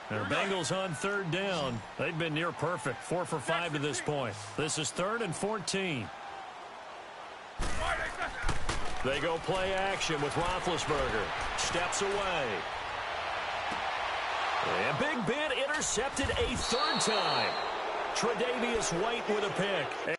The Bengals on third down. They've been near perfect. 4 for 5 to this point. This is 3rd and 14. They go play action with Roethlisberger. Steps away. And Big Ben intercepted a 3rd time. Tre'Davious White with a pick.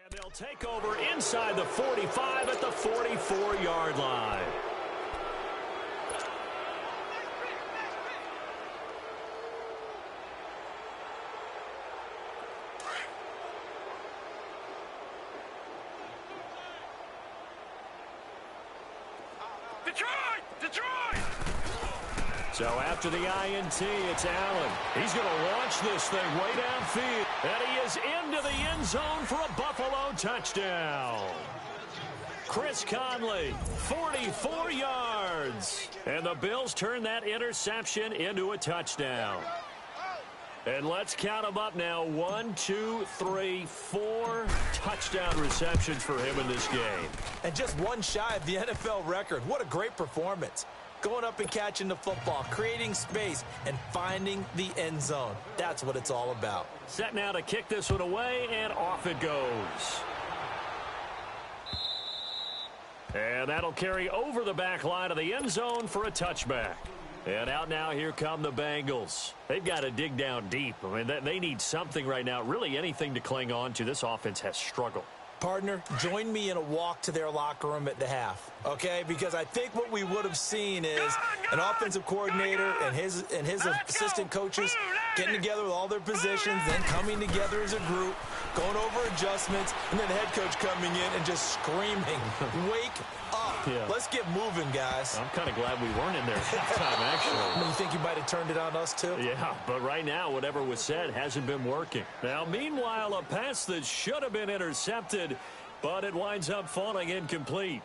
And they'll take over inside the 45 at the 44-yard line. Detroit! So after the INT, it's Allen. He's going to launch this thing way downfield. And he is into the end zone for a Buffalo touchdown. Chris Conley, 44 yards. And the Bills turn that interception into a touchdown. And let's count them up now. 1, 2, 3, 4 touchdown receptions for him in this game. And just one shy of the NFL record. What a great performance. Going up and catching the football, creating space, and finding the end zone. That's what it's all about. Set now to kick this one away, and off it goes. And that'll carry over the back line of the end zone for a touchback. And out now, here come the Bengals. They've got to dig down deep. I mean, they need something right now, really anything to cling on to. This offense has struggled. Partner, join me in a walk to their locker room at the half, okay? Because I think what we would have seen is an offensive coordinator and his assistant coaches getting together with all their positions, then coming together as a group, going over adjustments, and then the head coach coming in and just screaming, wake up. Yeah. Let's get moving, guys. I'm kind of glad we weren't in there at halftime, actually. I mean, you think you might have turned it on us too. Yeah, but right now, whatever was said hasn't been working. Now, meanwhile, a pass that should have been intercepted, but it winds up falling incomplete.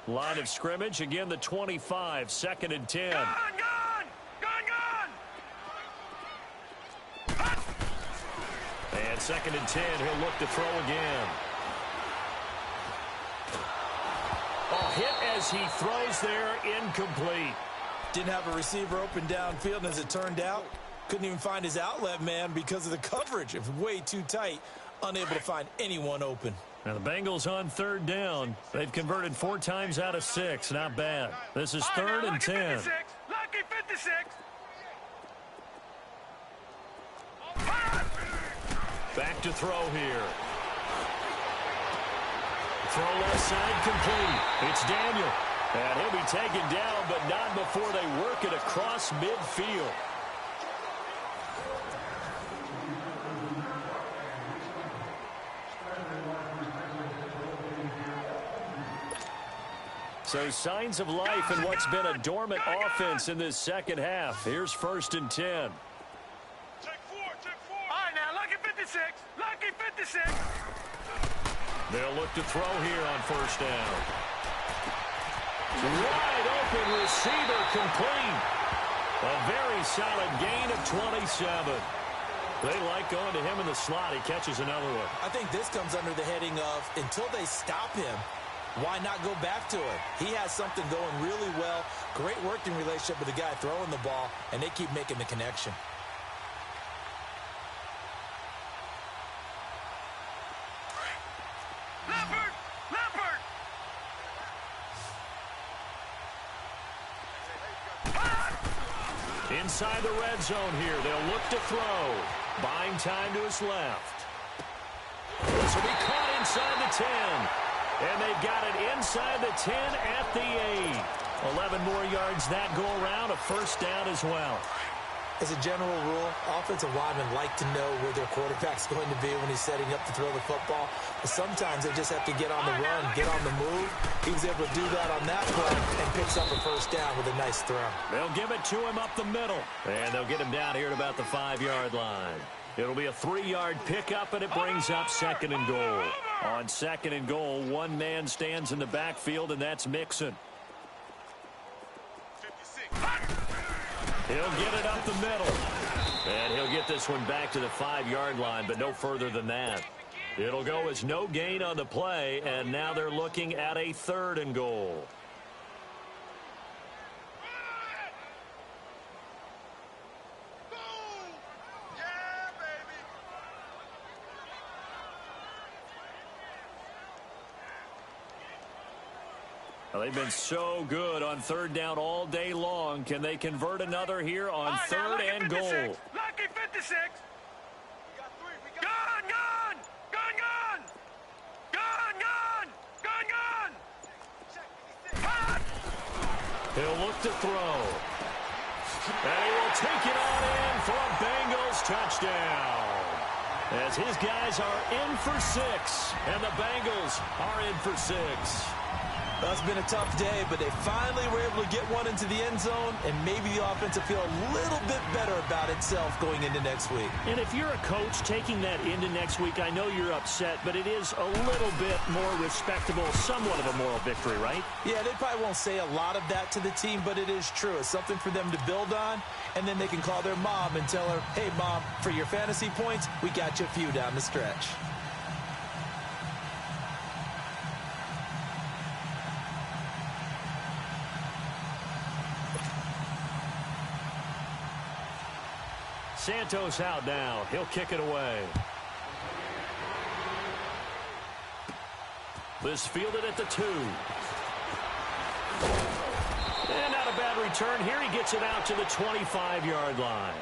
Line of scrimmage, again the 25, 2nd and 10. Gone! And 2nd and 10, he'll look to throw again. Oh, hit as he throws there, incomplete. Didn't have a receiver open downfield, and as it turned out, couldn't even find his outlet man because of the coverage. It was way too tight, unable to find anyone open. Now the Bengals on 3rd down. They've converted 4 times out of 6. Not bad. This is 3rd and 10. Lucky 56. Back to throw here. Throw left side complete. It's Daniel. And he'll be taken down, but not before they work it across midfield. So signs of life in what's been a dormant offense in this second half. Here's 1st and 10. Check 4. All right, now, lucky 56. Lucky 56. They'll look to throw here on 1st down. Wide open receiver complete. A very solid gain of 27. They like going to him in the slot. He catches another one. I think this comes under the heading of until they stop him, why not go back to it? He has something going really well. Great working relationship with the guy throwing the ball, and they keep making the connection. Leopard! Inside the red zone here. They'll look to throw. Buying time to his left. This will be caught inside the 10. And they've got it inside the 10 at the 8. 11 more yards that go around. A 1st down as well. As a general rule, offensive linemen like to know where their quarterback's going to be when he's setting up to throw the football. But sometimes they just have to get on the run, get on the move. He was able to do that on that play and picks up a 1st down with a nice throw. They'll give it to him up the middle. And they'll get him down here at about the 5-yard line. It'll be a 3-yard pickup, and it brings up 2nd and goal. On 2nd and goal, one man stands in the backfield, and that's Mixon. He'll get it up the middle. And he'll get this one back to the 5-yard line, but no further than that. It'll go as no gain on the play, and now they're looking at a 3rd and goal. Well, they've been so good on 3rd down all day long. Can they convert another here on 3rd and goal? Lucky 56. Gone! He'll look to throw. And he will take it on in for a Bengals touchdown. As his guys are in for 6, and the Bengals are in for 6. That's been a tough day, but they finally were able to get one into the end zone, and maybe the offense will feel a little bit better about itself going into next week. And if you're a coach taking that into next week, I know you're upset, but it is a little bit more respectable, somewhat of a moral victory, right? Yeah, they probably won't say a lot of that to the team, but it is true. It's something for them to build on, and then they can call their mom and tell her, hey, Mom, for your fantasy points, we got you a few down the stretch. Santos out now. He'll kick it away. This fielded at the 2. And not a bad return here. He gets it out to the 25-yard line.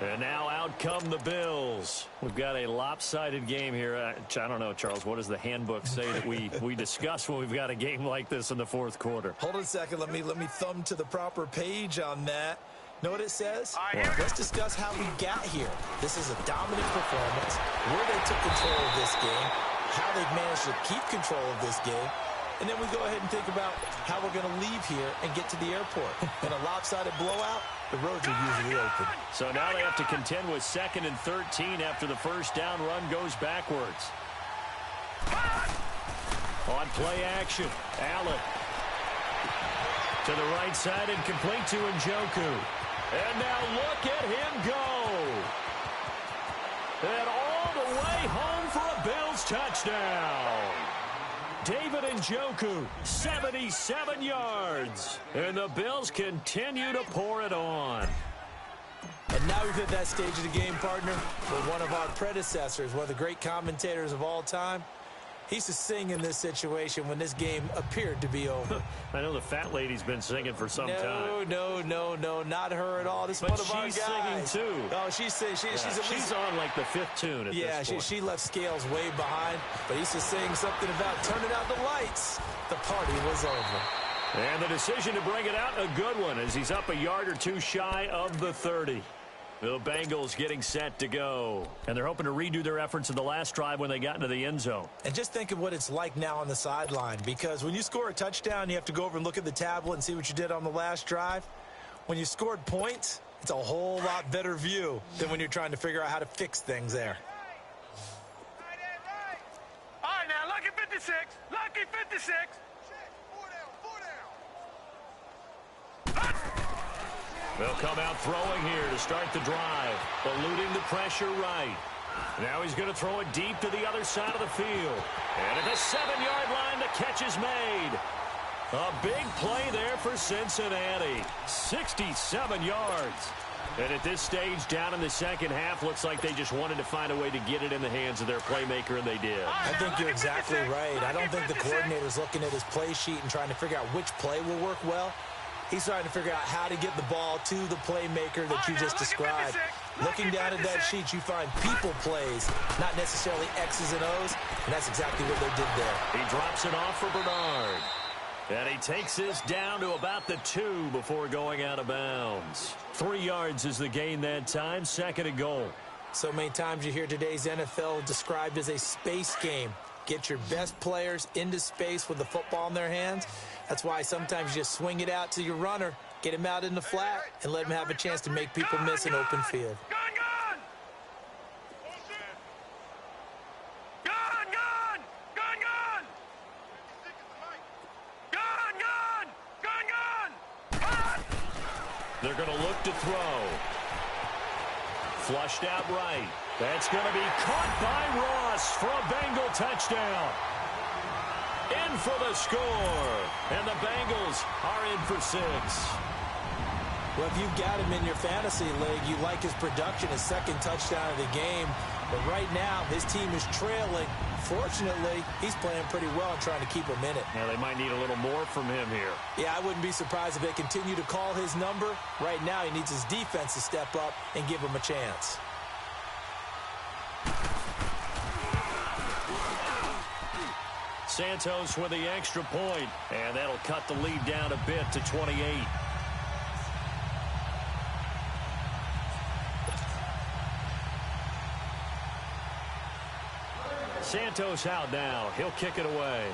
And now out come the Bills. We've got a lopsided game here. I don't know, Charles, what does the handbook say that we discuss when we've got a game like this in the 4th quarter? Hold on a second. Let me thumb to the proper page on that. Know what it says? Let's discuss how we got here. This is a dominant performance, where they took control of this game, how they've managed to keep control of this game, And then we go ahead and think about how we're going to leave here and get to the airport. In a lopsided blowout, the roads are usually open. So now they have to contend with 2nd and 13 after the first down run goes backwards. On play action, Allen. To the right side and complete to Njoku. And now look at him go. And all the way home for a Bills touchdown. David Njoku, 77 yards. And the Bills continue to pour it on. And now we've hit that stage of the game, partner, where one of our predecessors, one of the great commentators of all time, he used to sing in this situation when this game appeared to be over. I know the fat lady's been singing for some time. No, not her at all. This is but one of our guys. She's singing too. Oh, she's on like the 5th tune at this point. She left Scales way behind, but he used to sing something about turning out the lights. The party was over. And the decision to bring it out, a good one, as he's up a yard or two shy of the 30. The Bengals getting set to go. And they're hoping to redo their efforts in the last drive when they got into the end zone. And just think of what it's like now on the sideline, because when you score a touchdown, you have to go over and look at the tablet and see what you did on the last drive. When you scored points, it's a whole lot better view than when you're trying to figure out how to fix things there. All right, now, lucky 56. Lucky 56. They'll come out throwing here to start the drive, eluding the pressure right. Now he's going to throw it deep to the other side of the field. And at the 7-yard line, the catch is made. A big play there for Cincinnati. 67 yards. And at this stage, down in the second half, looks like they just wanted to find a way to get it in the hands of their playmaker, and they did. I think you're exactly right. I don't think the coordinator's looking at his play sheet and trying to figure out which play will work well. He's trying to figure out how to get the ball to the playmaker that you just described. Looking down at that sheet, you find people plays, not necessarily X's and O's, and that's exactly what they did there. He drops it off for Bernard. And he takes this down to about the 2 before going out of bounds. 3 yards is the gain that time, 2nd and goal. So many times you hear today's NFL described as a space game. Get your best players into space with the football in their hands. That's why sometimes you just swing it out to your runner, get him out in the flat, and let him have a chance to make people miss an open field. They're going to look to throw. Flushed out right. That's going to be caught by Ross for a Bengal touchdown. In for the score. And the Bengals are in for 6. Well, if you've got him in your fantasy league, you like his production, his 2nd touchdown of the game. But right now, his team is trailing. Fortunately, he's playing pretty well and trying to keep him in it. Yeah, they might need a little more from him here. Yeah, I wouldn't be surprised if they continue to call his number. Right now, he needs his defense to step up and give him a chance. Santos with the extra point, and that'll cut the lead down a bit to 28. Santos out now. He'll kick it away.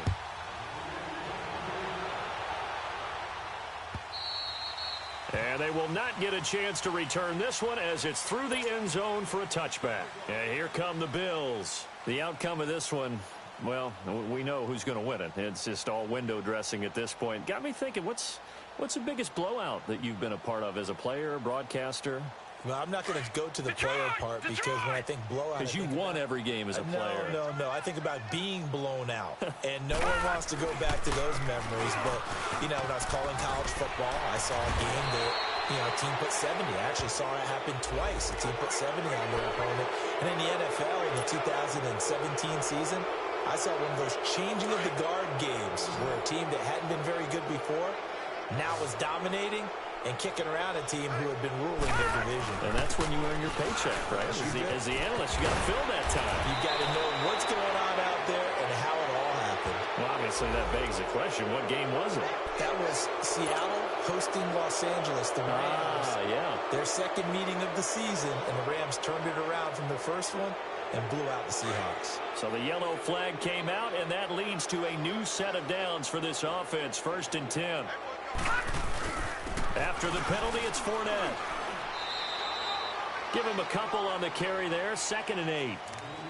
And they will not get a chance to return this one as it's through the end zone for a touchback. And here come the Bills. The outcome of this one, well, we know who's going to win it. It's just all window dressing at this point. Got me thinking, what's the biggest blowout that you've been a part of as a player, broadcaster? Well, I'm not going to go to the player part because when I think blowout... Because you won every game as a player. No. I think about being blown out. And no one wants to go back to those memories. But, you know, when I was calling college football, I saw a game that, you know, a team put 70. I actually saw it happen twice. A team put 70 on their opponent. And in the NFL, in the 2017 season, I saw one of those changing of the guard games where a team that hadn't been very good before now was dominating and kicking around a team who had been ruling their division. And that's when you earn your paycheck, right? As the analyst, you got to fill that time. You got to know what's going on out there and how it all happened. Well, obviously that begs the question, what game was it? That was Seattle hosting Los Angeles, the Rams. Yeah. Their second meeting of the season, and the Rams turned it around from the first one. and blew out the Seahawks. So the yellow flag came out, and that leads to a new set of downs for this offense. 1st and 10. After the penalty, it's Fournette. Give him a couple on the carry there. 2nd and 8.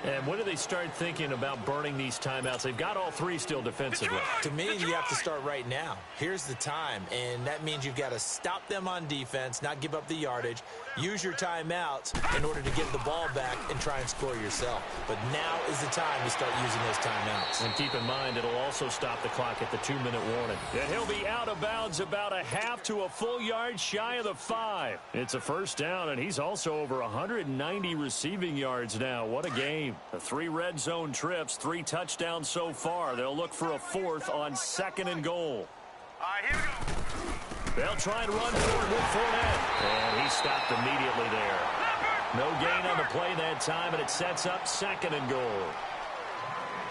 And when do they start thinking about burning these timeouts? They've got all 3 still defensively. To me, you have to start right now. Here's the time, and that means you've got to stop them on defense, not give up the yardage, use your timeouts in order to get the ball back and try and score yourself. But now is the time to start using those timeouts. And keep in mind, it'll also stop the clock at the 2-minute warning. And he'll be out of bounds about a half to a full yard shy of the 5. It's a 1st down, and he's also over 190 receiving yards now. What a game. The 3 red zone trips, 3 touchdowns so far. They'll look for a 4th on 2nd and goal. All right, here we go. They'll try and run forward with Fournette. And he stopped immediately there. No gain on the play that time, and it sets up 2nd and goal.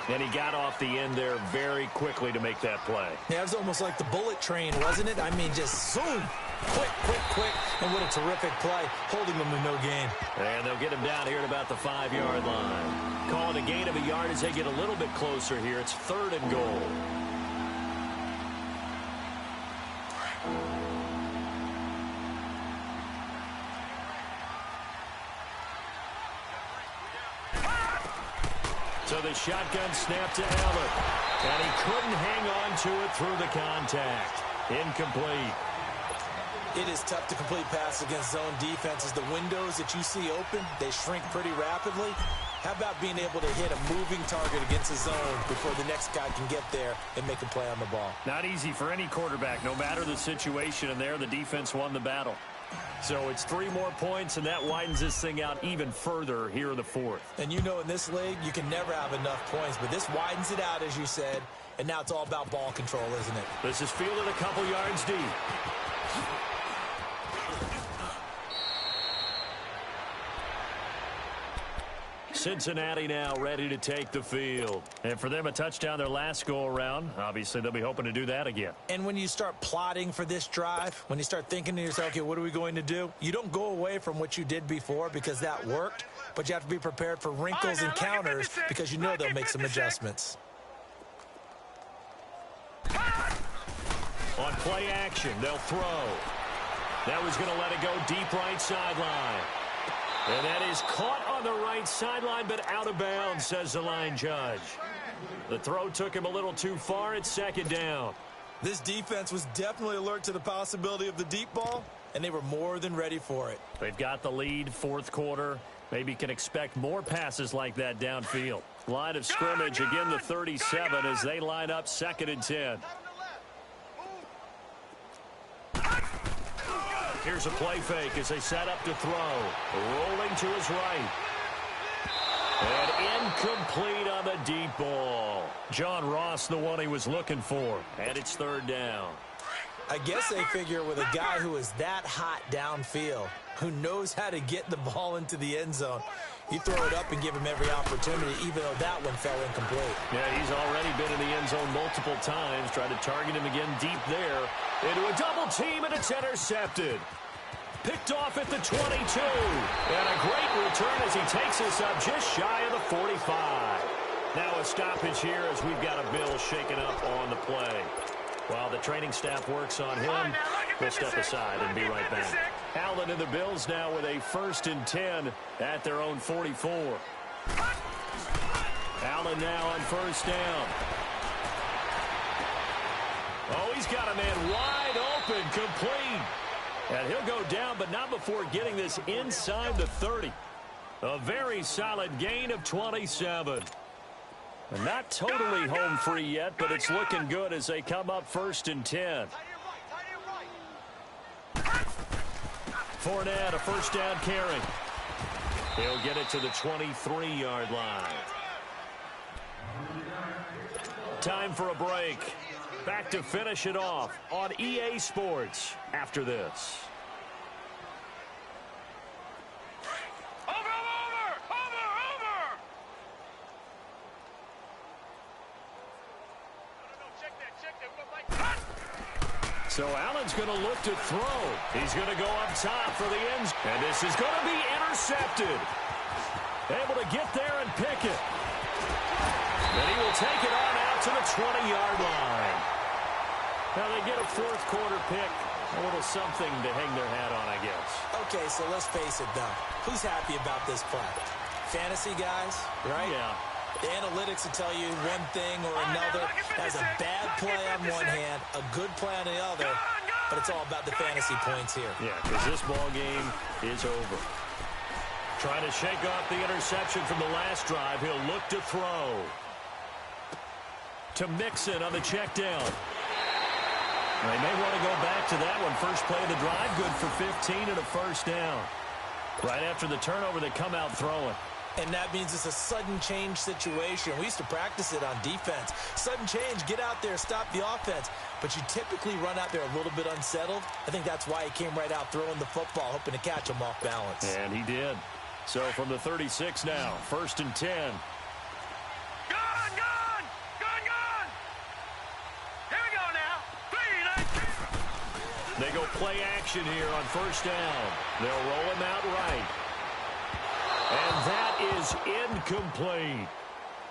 And he got off the end there very quickly to make that play. Yeah, it was almost like the bullet train, wasn't it? I mean, just zoom. Quick, quick, quick. And what a terrific play, holding them to no gain. And they'll get him down here at about the 5-yard line. Calling a gain of a yard as they get a little bit closer here. It's 3rd and goal. So the shotgun snap to Allen. And he couldn't hang on to it through the contact. Incomplete. It is tough to complete passes against zone defenses. The windows that you see open, they shrink pretty rapidly. How about being able to hit a moving target against a zone before the next guy can get there and make a play on the ball? Not easy for any quarterback, no matter the situation. And there, the defense won the battle. So it's 3 more points, and that widens this thing out even further here in the 4th. And you know in this league, you can never have enough points, but this widens it out, as you said, and now it's all about ball control, isn't it? This is fielded a couple yards deep. Cincinnati now ready to take the field. And for them, a touchdown their last go-around. Obviously, they'll be hoping to do that again. And when you start plotting for this drive, when you start thinking to yourself, okay, what are we going to do? You don't go away from what you did before because that worked, but you have to be prepared for wrinkles and counters because you know they'll make some adjustments. On play action, they'll throw. That was going to let it go deep right sideline. And that is caught on the right sideline, but out of bounds, says the line judge. The throw took him a little too far. It's 2nd down. This defense was definitely alert to the possibility of the deep ball, and they were more than ready for it. They've got the lead, 4th quarter. Maybe can expect more passes like that downfield. Line of scrimmage, again the 37 as they line up 2nd and 10. Here's a play fake as they set up to throw. Rolling to his right. And incomplete on the deep ball. John Ross, the one he was looking for. And it's 3rd down. I guess they figure with a guy who is that hot downfield, who knows how to get the ball into the end zone, you throw it up and give him every opportunity, even though that one fell incomplete. Yeah, he's already been in the end zone multiple times. Tried to target him again deep there. Into a double team, and it's intercepted. Picked off at the 22. And a great return as he takes us up just shy of the 45. Now a stoppage here as we've got a Bill shaken up on the play. While the training staff works on him, we'll step aside and be right back. Allen and the Bills now with a 1st and 10 at their own 44. Allen now on 1st down. Oh, he's got a man wide open, complete. And he'll go down, but not before getting this inside the 30. A very solid gain of 27. And not totally home free yet, but it's looking good as they come up 1st and 10. Fournette, a 1st down carry. He'll get it to the 23-yard line. Time for a break. Back to finish it off on EA Sports after this. So Allen's going to look to throw. He's going to go up top for the end. And this is going to be intercepted. able to get there and pick it. And he will take it on out to the 20-yard line. Now they get a fourth quarter pick. A little something to hang their hat on, I guess. Okay, so let's face it, though. Who's happy about this play? Fantasy guys, right? Yeah. The analytics will tell you one thing or another. That's a bad play on one hand, a good play on the other, but it's all about the fantasy points here. Yeah, because this ball game is over. Trying to shake off the interception from the last drive. He'll look to throw. To Mixon on the check down. They may want to go back to that one. First play of the drive, good for 15 and a first down. Right after the turnover, they come out throwing. And that means it's a sudden change situation. We used to practice it on defense. Sudden change, get out there, stop the offense. But you typically run out there a little bit unsettled. I think that's why he came right out throwing the football, hoping to catch him off balance. And he did. So from the 36 now, 1st and 10. They go play action here on first down. They'll roll him out right. And that is incomplete.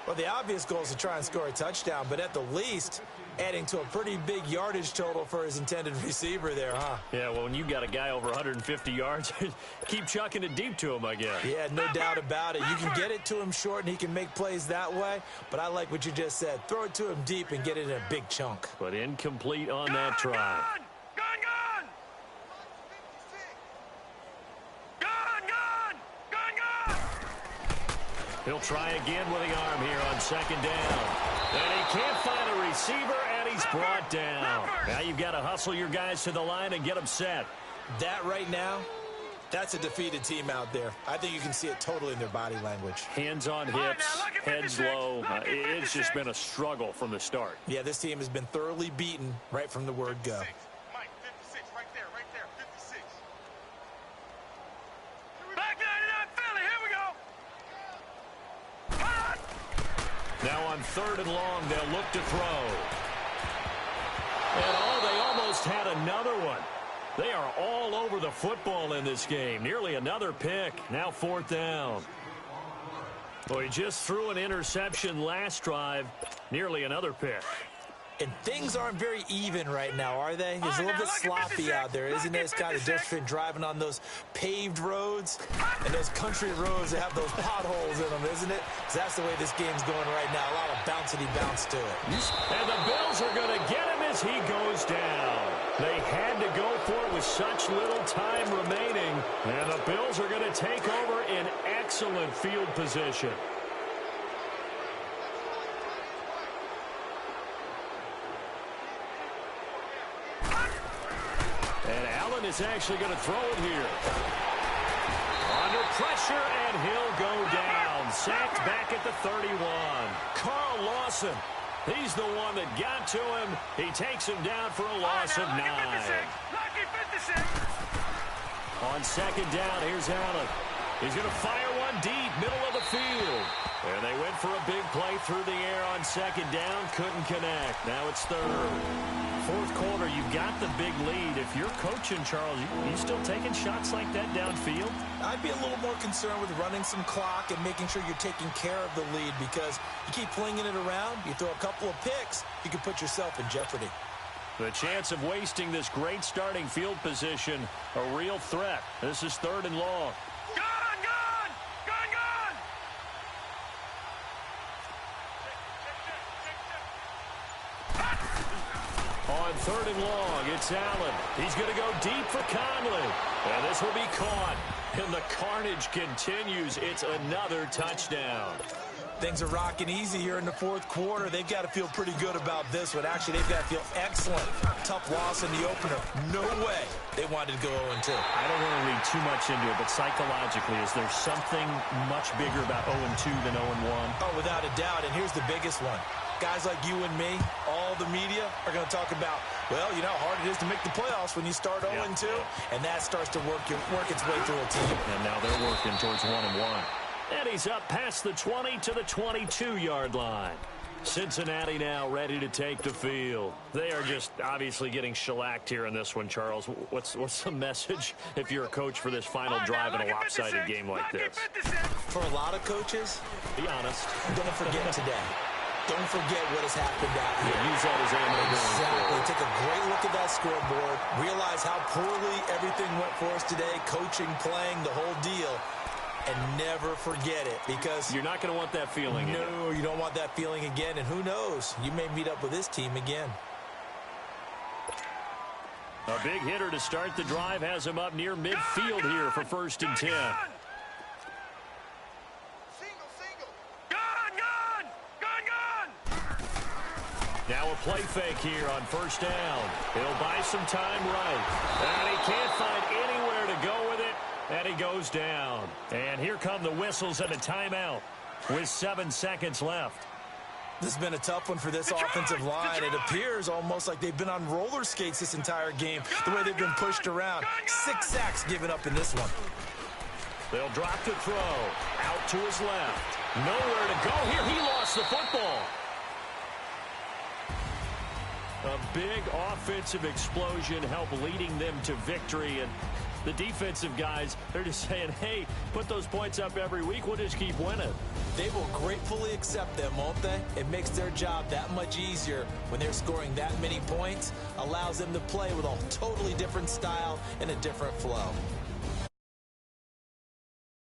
Well, the obvious goal is to try and score a touchdown, but at the least, adding to a pretty big yardage total for his intended receiver there, huh? Yeah, well, when you got a guy over 150 yards, keep chucking it deep to him, I guess. Yeah, no doubt about it. You can get it to him short, and he can make plays that way, but I like what you just said. Throw it to him deep and get it in a big chunk. But incomplete on that try. He'll try again with the arm here on second down. And he can't find a receiver, and he's brought down. Now you've got to hustle your guys to the line and get them set. That right now, that's a defeated team out there. I think you can see it totally in their body language. Hands on hips, heads low. It's just been a struggle from the start. Yeah, this team has been thoroughly beaten right from the word go. Mike, 56, right there, 56. Back 99 Philly, here we go. Now on 3rd and long, they'll look to throw. And they almost had another one. They are all over the football in this game. Nearly another pick. Now 4th down. Well, he just threw an interception last drive. Nearly another pick. And things aren't very even right now, are they? It's a little bit sloppy out there, isn't it? It's kind of difference between driving on those paved roads and those country roads that have those potholes in them, isn't it? So that's the way this game's going right now. A lot of bouncy bounce to it. And the Bills are going to get him as he goes down. They had to go for it with such little time remaining. And the Bills are going to take over in excellent field position. Is actually going to throw it here. Under pressure, and he'll go down. Sacked back at the 31. Carl Lawson, he's the one that got to him. He takes him down for a loss of 9. Lucky 56. On second down, here's Allen. He's going to fire one deep, middle of the field. And they went for a big play through the air on second down. Couldn't connect. Now it's 3rd. 4th quarter, you've got the big lead. If you're coaching, Charles, you still taking shots like that downfield? I'd be a little more concerned with running some clock and making sure you're taking care of the lead, because you keep flinging it around, you throw a couple of picks, you can put yourself in jeopardy. The chance of wasting this great starting field position, a real threat. This is 3rd and long. On 3rd and long, it's Allen. He's going to go deep for Conley. And this will be caught. And the carnage continues. It's another touchdown. Things are rocking easy here in the 4th quarter. They've got to feel pretty good about this one. Actually, they've got to feel excellent. Tough loss in the opener. No way they wanted to go 0-2. I don't want to read too much into it, but psychologically, is there something much bigger about 0-2 than 0-1? Oh, without a doubt. And here's the biggest one. Guys like you and me, all the media, are going to talk about, well, you know how hard it is to make the playoffs when you start 0-2, and that starts to work its way through a team. And now they're working towards 1-1. And he's up past the 20 to the 22-yard line. Cincinnati now ready to take the field. They are just obviously getting shellacked here in this one, Charles. What's the message if you're a coach for this final drive in a lopsided game like this? For a lot of coaches, be honest. Don't forget today. Don't forget what has happened out here. Use that as ammo. Exactly. Take a great look at that scoreboard. Realize how poorly everything went for us today. Coaching, playing, the whole deal. And never forget it, because you're not going to want that feeling again. No, you don't want that feeling again. And who knows? You may meet up with this team again. A big hitter to start the drive has him up near midfield here for 1st and 10. Now a play fake here on 1st down. He'll buy some time right. And he can't find anywhere to go with it. And he goes down. And here come the whistles and a timeout with 7 seconds left. This has been a tough one for this offensive line. It appears almost like they've been on roller skates this entire game, the way they've been pushed around. 6 sacks given up in this one. They'll drop to throw. Out to his left. Nowhere to go here. He lost the football. A big offensive explosion helped leading them to victory. And the defensive guys, they're just saying, hey, put those points up every week. We'll just keep winning. They will gratefully accept them, won't they? It makes their job that much easier when they're scoring that many points. Allows them to play with a totally different style and a different flow.